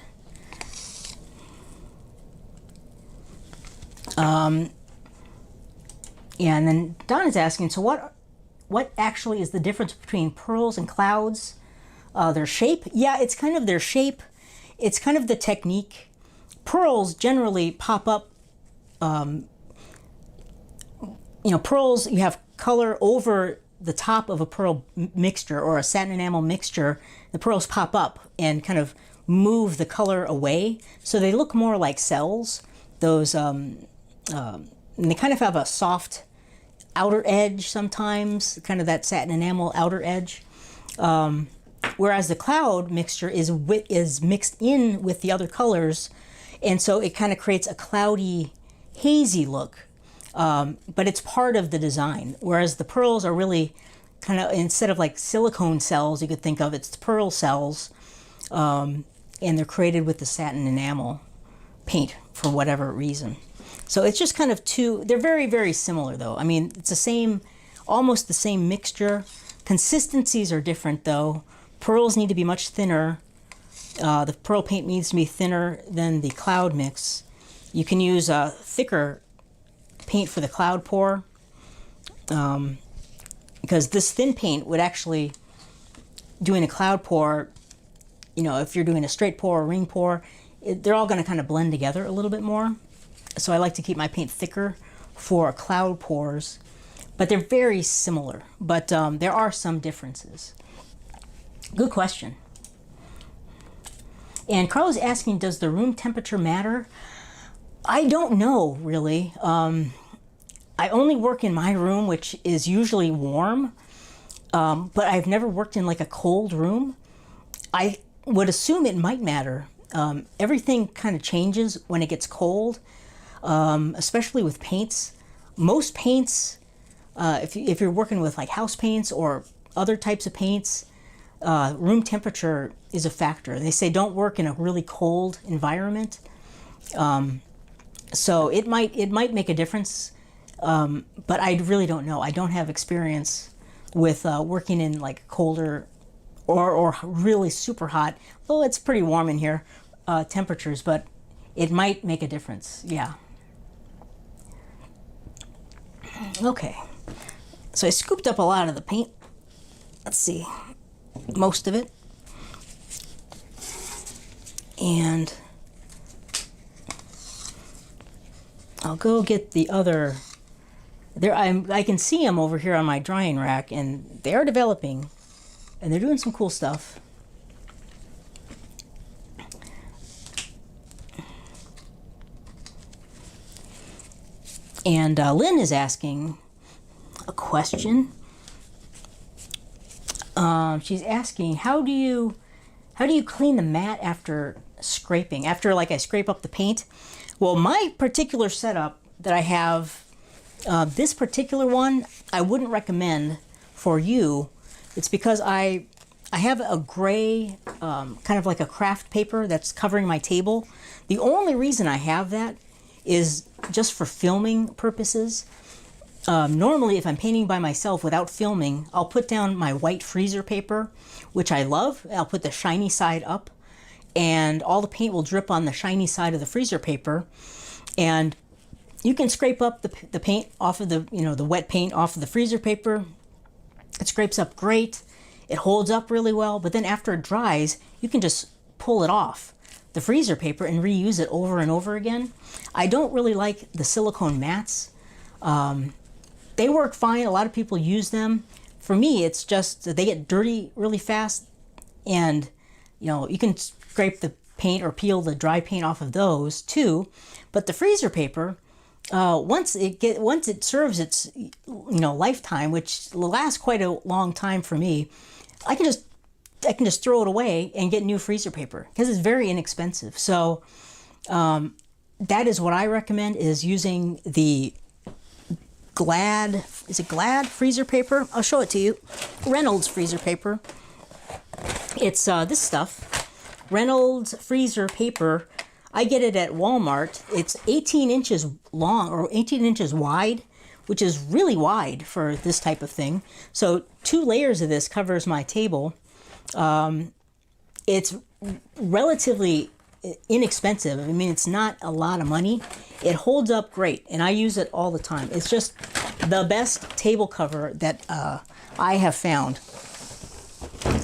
yeah, and then Don is asking, so what actually is the difference between pearls and clouds? Their shape? Yeah, it's kind of their shape. It's kind of the technique. Pearls generally pop up, pearls, you have color over the top of a pearl mixture or a satin enamel mixture. The pearls pop up and kind of move the color away. So they look more like cells. Those, and they kind of have a soft outer edge sometimes, kind of that satin enamel outer edge. Whereas the cloud mixture is mixed in with the other colors, and so it kind of creates a cloudy, hazy look. But it's part of the design. Whereas the pearls are really kind of, instead of like silicone cells, you could think of it's pearl cells, and they're created with the satin enamel paint for whatever reason. So it's just kind of they're very, very similar though. I mean, it's the same, almost the same mixture. Consistencies are different though. Pearls need to be much thinner. The pearl paint needs to be thinner than the cloud mix. You can use a thicker paint for the cloud pour, because this thin paint would actually, doing a cloud pour, if you're doing a straight pour or ring pour, they're all going to kind of blend together a little bit more. So I like to keep my paint thicker for cloud pours, but they're very similar, but there are some differences. Good question. And Carla's asking, does the room temperature matter? I don't know, really. I only work in my room, which is usually warm, but I've never worked in like a cold room. I would assume it might matter. Everything kind of changes when it gets cold, especially with paints. Most paints, if you're working with like house paints or other types of paints, room temperature is a factor. They say don't work in a really cold environment. So it might make a difference, but I really don't know. I don't have experience with working in like colder or really super hot. Well, it's pretty warm in here, temperatures, but it might make a difference. Yeah. Okay. So I scooped up a lot of the paint. Let's see. Most of it. And I'll go get the other. I can see them over here on my drying rack, and they are developing, and they're doing some cool stuff. And Lynn is asking a question. She's asking, how do you clean the mat after scraping? After like I scrape up the paint? Well, my particular setup that I have, this particular one, I wouldn't recommend for you. It's because I have a gray, kind of like a craft paper that's covering my table. The only reason I have that is just for filming purposes. Normally, if I'm painting by myself without filming, I'll put down my white freezer paper, which I love. I'll put the shiny side up, and all the paint will drip on the shiny side of the freezer paper. And you can scrape up the paint off of the wet paint off of the freezer paper. It scrapes up great. It holds up really well, but then after it dries, you can just pull it off the freezer paper and reuse it over and over again. I don't really like the silicone mats. They work fine. A lot of people use them. For me, it's just they get dirty really fast, and you can scrape the paint or peel the dry paint off of those too. But the freezer paper, once it serves its lifetime, which lasts quite a long time for me, I can just throw it away and get new freezer paper because it's very inexpensive. So that is what I recommend, is using the Glad, is it Glad freezer paper? I'll show it to you. Reynolds freezer paper. It's this stuff, Reynolds freezer paper. I get it at Walmart. It's 18 inches long or 18 inches wide, which is really wide for this type of thing. So 2 layers of this covers my table. It's relatively inexpensive. I mean, it's not a lot of money. It holds up great, and I use it all the time. It's just the best table cover that I have found.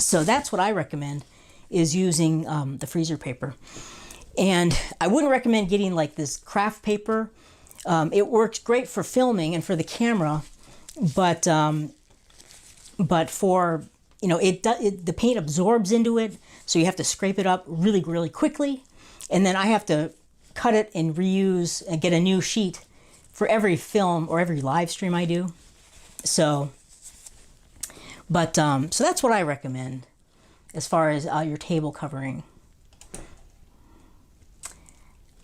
So that's what I recommend, is using the freezer paper. And I wouldn't recommend getting like this craft paper. It works great for filming and for the camera, but for the paint absorbs into it, so you have to scrape it up really, really quickly. And then I have to cut it and reuse and get a new sheet for every film or every live stream I do. So, so that's what I recommend as far as your table covering.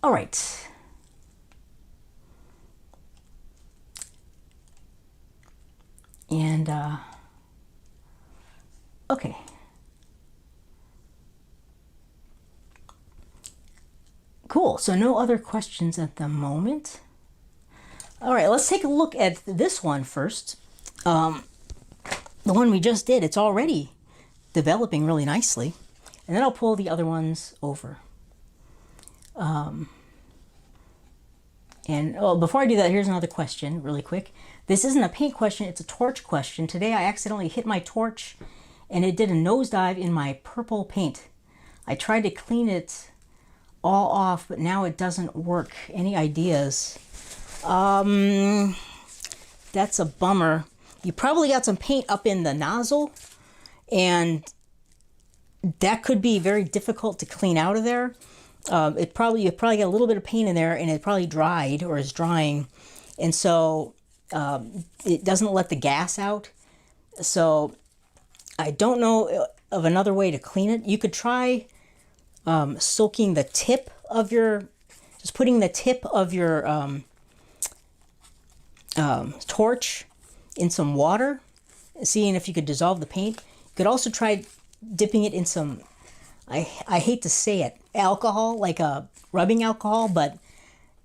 All right. And, okay. Cool, so no other questions at the moment. All right, let's take a look at this one first. The one we just did, it's already developing really nicely. And then I'll pull the other ones over. Before I do that, here's another question really quick. This isn't a paint question, it's a torch question. Today I accidentally hit my torch and it did a nosedive in my purple paint. I tried to clean it all off, but now it doesn't work. Any ideas? That's a bummer. You probably got some paint up in the nozzle, and that could be very difficult to clean out of there. You probably got a little bit of paint in there, and it probably dried or is drying, and so it doesn't let the gas out. So I don't know of another way to clean it. You could try soaking the tip of your, just putting the tip of your torch in some water, seeing if you could dissolve the paint. You could also try dipping it in some, I hate to say it, alcohol, like a rubbing alcohol, but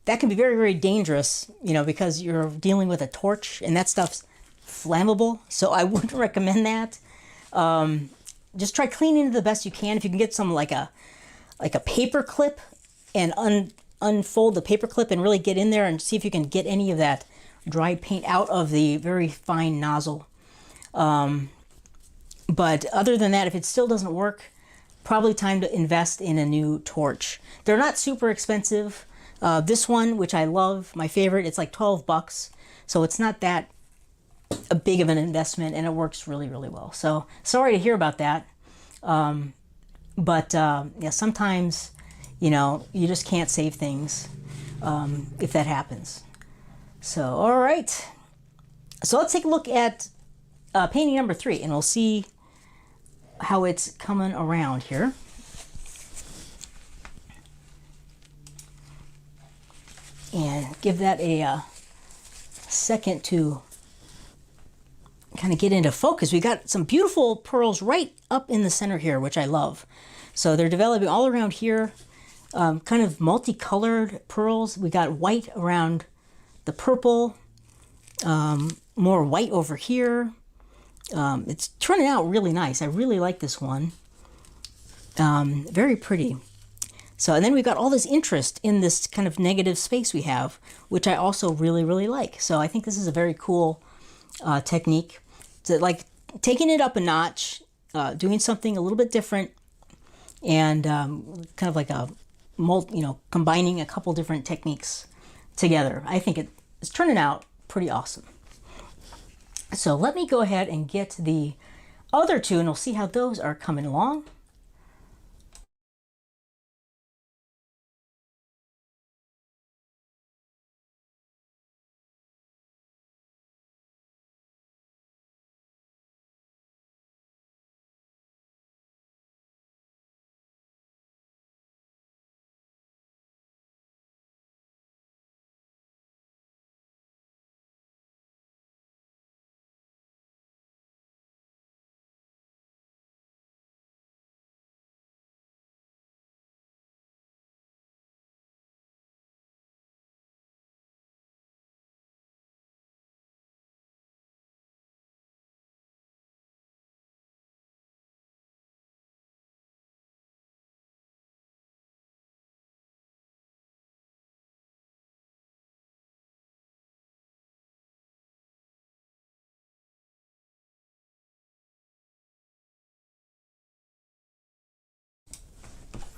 that can be very, very dangerous, because you're dealing with a torch and that stuff's flammable. So I wouldn't recommend that. Just try cleaning it the best you can. If you can get some like a paper clip and unfold the paper clip and really get in there and see if you can get any of that dried paint out of the very fine nozzle. But other than that, if it still doesn't work, probably time to invest in a new torch. They're not super expensive. This one, which I love, my favorite, it's like 12 bucks. So it's not that a big of an investment, and it works really, really well. So sorry to hear about that. Yeah, sometimes, you just can't save things if that happens. So, all right. So let's take a look at painting number 3, and we'll see how it's coming around here. And give that a second to kind of get into focus. We got some beautiful pearls right up in the center here, which I love. So they're developing all around here, kind of multicolored pearls. We got white around the purple, more white over here. It's turning out really nice. I really like this one. Very pretty. So, and then we've got all this interest in this kind of negative space we have, which I also really, really like. So I think this is a very cool technique. So like taking it up a notch, doing something a little bit different, and kind of like combining a couple different techniques together. I think it's turning out pretty awesome. So let me go ahead and get the other two, and we'll see how those are coming along.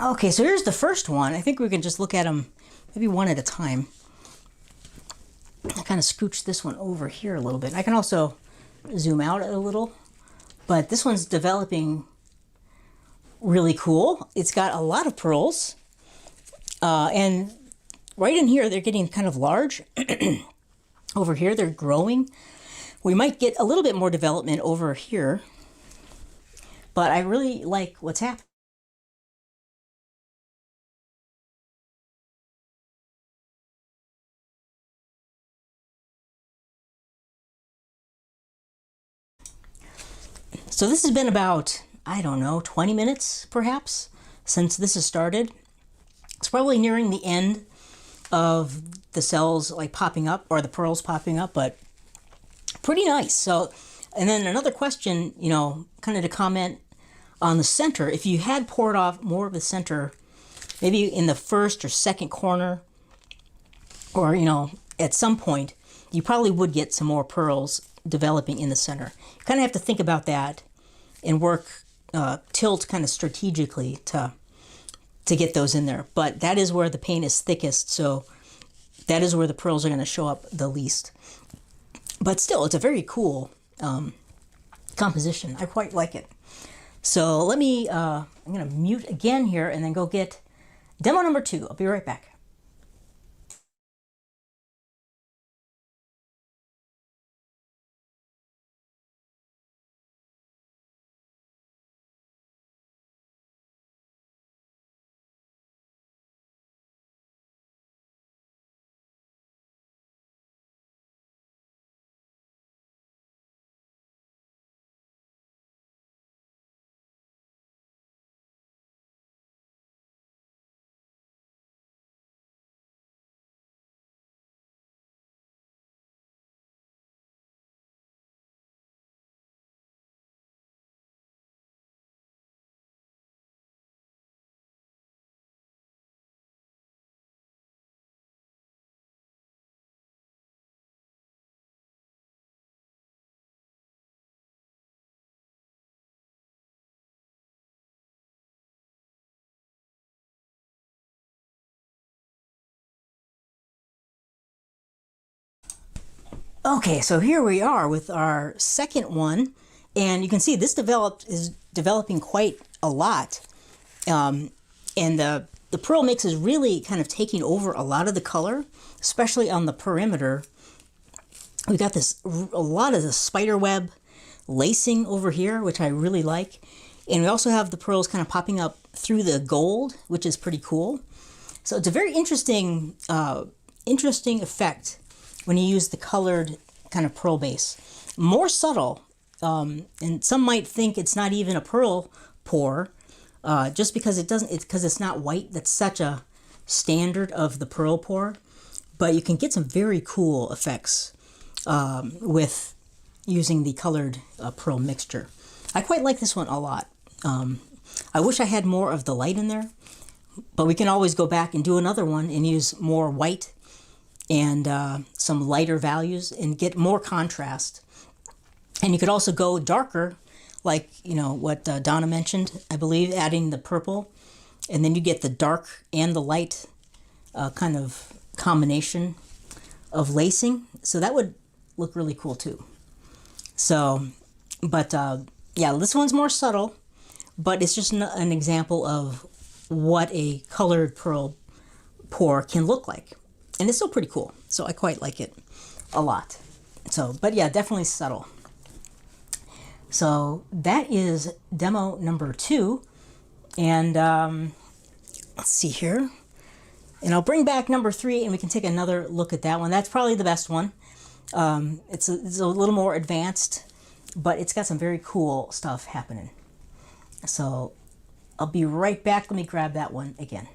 Okay, so here's the first one. I think we can just look at them maybe one at a time. I kind of scooch this one over here a little bit. I can also zoom out a little, but this one's developing really cool. It's got a lot of pearls, and right in here they're getting kind of large. Over here they're growing. We might get a little bit more development over here, but I really like what's happening. So this has been about, I don't know, 20 minutes perhaps since this has started. It's probably nearing the end of the cells like popping up, or the pearls popping up, but pretty nice. So, and then another question, you know, kind of to comment on the center. If you had poured off more of the center, maybe in the first or second corner, or, you know, at some point, you probably would get some more pearls developing in the center. You kind of have to think about that and work, tilt kind of strategically to get those in there. But that is where the paint is thickest, so that is where the pearls are going to show up the least. But still, it's a very cool composition. I quite like it. So let me, I'm going to mute again here and then go get demo number 2. I'll be right back. Okay, so here we are with our second one, and you can see this is developing quite a lot, and the pearl mix is really kind of taking over a lot of the color, especially on the perimeter. We got a lot of the spider web lacing over here, which I really like, and we also have the pearls kind of popping up through the gold, which is pretty cool. So it's a very interesting effect when you use the colored kind of pearl base. More subtle, and some might think it's not even a pearl pour, just because because it's not white. That's such a standard of the pearl pour. But you can get some very cool effects with using the colored pearl mixture. I quite like this one a lot. I wish I had more of the light in there, but we can always go back and do another one and use more white and some lighter values and get more contrast. And you could also go darker, like, you know, what Donna mentioned, I believe, adding the purple, and then you get the dark and the light kind of combination of lacing. So that would look really cool too. So, but yeah, this one's more subtle, but it's just an example of what a colored pearl pour can look like. And it's still pretty cool. So I quite like it a lot. So, but yeah, definitely subtle. So that is demo number 2. And let's see here. And I'll bring back number 3 and we can take another look at that one. That's probably the best one. It's a little more advanced, but it's got some very cool stuff happening. So I'll be right back. Let me grab that one again.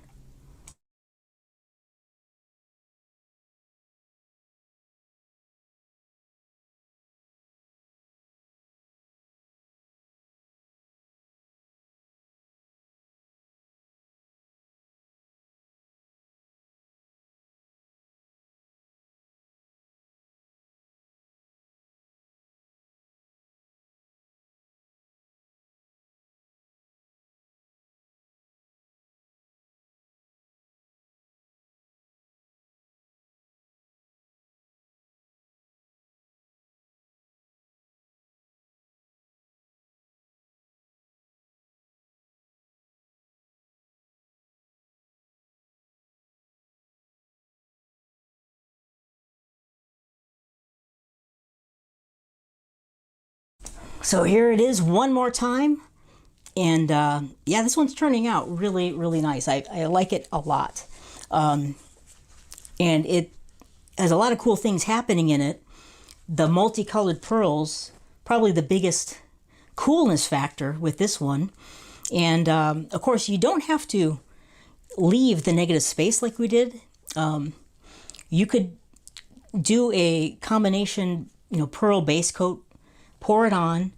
So here it is one more time. And yeah, this one's turning out really, really nice. I like it a lot. And it has a lot of cool things happening in it. The multicolored pearls, probably the biggest coolness factor with this one. And of course, you don't have to leave the negative space like we did. You could do a combination, pearl base coat, pour it on,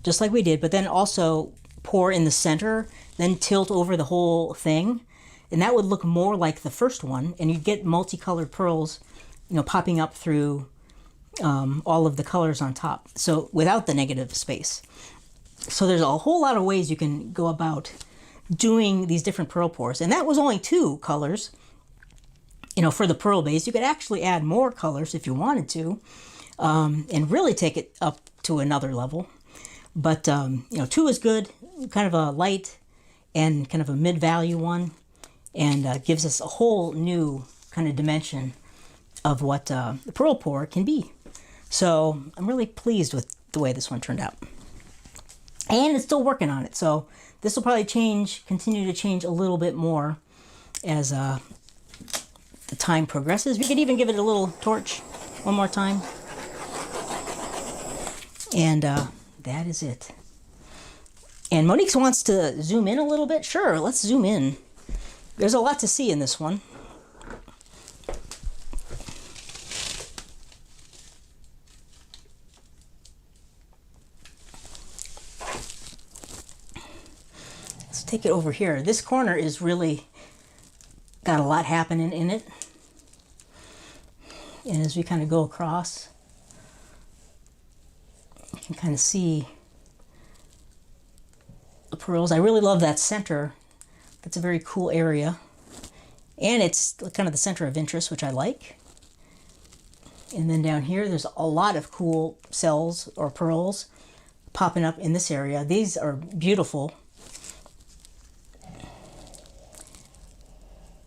just like we did, but then also pour in the center, then tilt over the whole thing. And that would look more like the first one, and you'd get multicolored pearls, popping up through all of the colors on top. So without the negative space. So there's a whole lot of ways you can go about doing these different pearl pours. And that was only 2 colors, for the pearl base. You could actually add more colors if you wanted to, and really take it up to another level. But, 2 is good, kind of a light and kind of a mid-value one, and gives us a whole new kind of dimension of what the pearl pour can be. So I'm really pleased with the way this one turned out. And it's still working on it, so this will probably continue to change a little bit more as the time progresses. We could even give it a little torch one more time. And that is it. And Monique wants to zoom in a little bit. Sure, let's zoom in. There's a lot to see in this one. Let's take it over here. This corner is really got a lot happening in it. And as we kind of go across, you can kind of see the pearls. I really love that center. That's a very cool area. And it's kind of the center of interest, which I like. And then down here, there's a lot of cool cells or pearls popping up in this area. These are beautiful.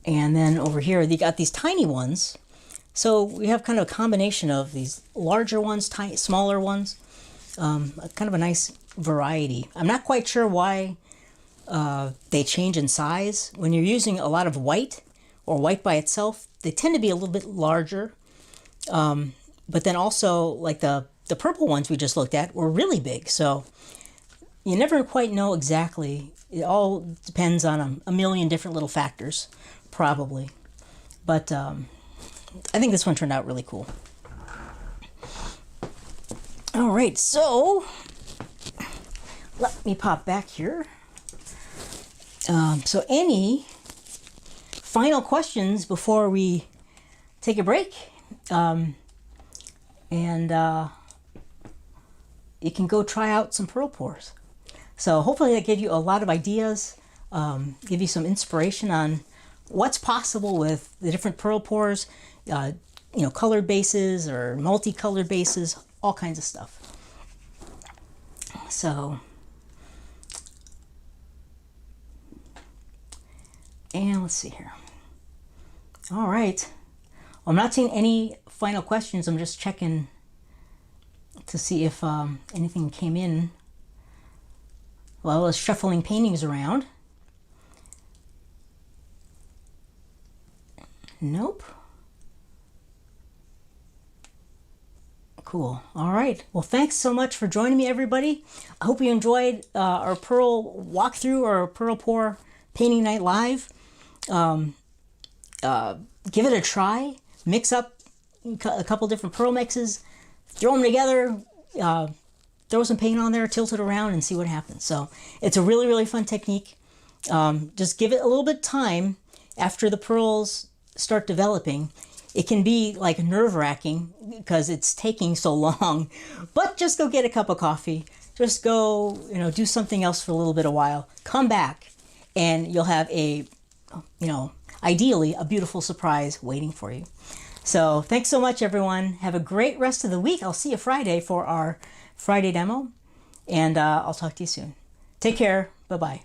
And then over here, you got these tiny ones. So we have kind of a combination of these larger ones, smaller ones, kind of a nice variety. I'm not quite sure why they change in size. When you're using a lot of white or white by itself, they tend to be a little bit larger. But then also, like the purple ones we just looked at were really big. So you never quite know exactly. It all depends on a million different little factors, probably. But I think this one turned out really cool. All right, so let me pop back here. So any final questions before we take a break? You can go try out some pearl pours. So hopefully that gave you a lot of ideas, give you some inspiration on what's possible with the different pearl pours, colored bases or multicolored bases, all kinds of stuff. So, and let's see here. All right. Well, I'm not seeing any final questions. I'm just checking to see if anything came in while I was shuffling paintings around. Nope. Cool. All right. Well, thanks so much for joining me, everybody. I hope you enjoyed our pearl walkthrough or pearl pour painting night live. Give it a try. Mix up a couple different pearl mixes. Throw them together. Throw some paint on there. Tilt it around and see what happens. So it's a really, really fun technique. Just give it a little bit of time after the pearls start developing. It can be like nerve-wracking because it's taking so long, but just go get a cup of coffee. Just go, do something else for a little bit of while. Come back and you'll have ideally a beautiful surprise waiting for you. So thanks so much, everyone. Have a great rest of the week. I'll see you Friday for our Friday demo, and I'll talk to you soon. Take care. Bye-bye.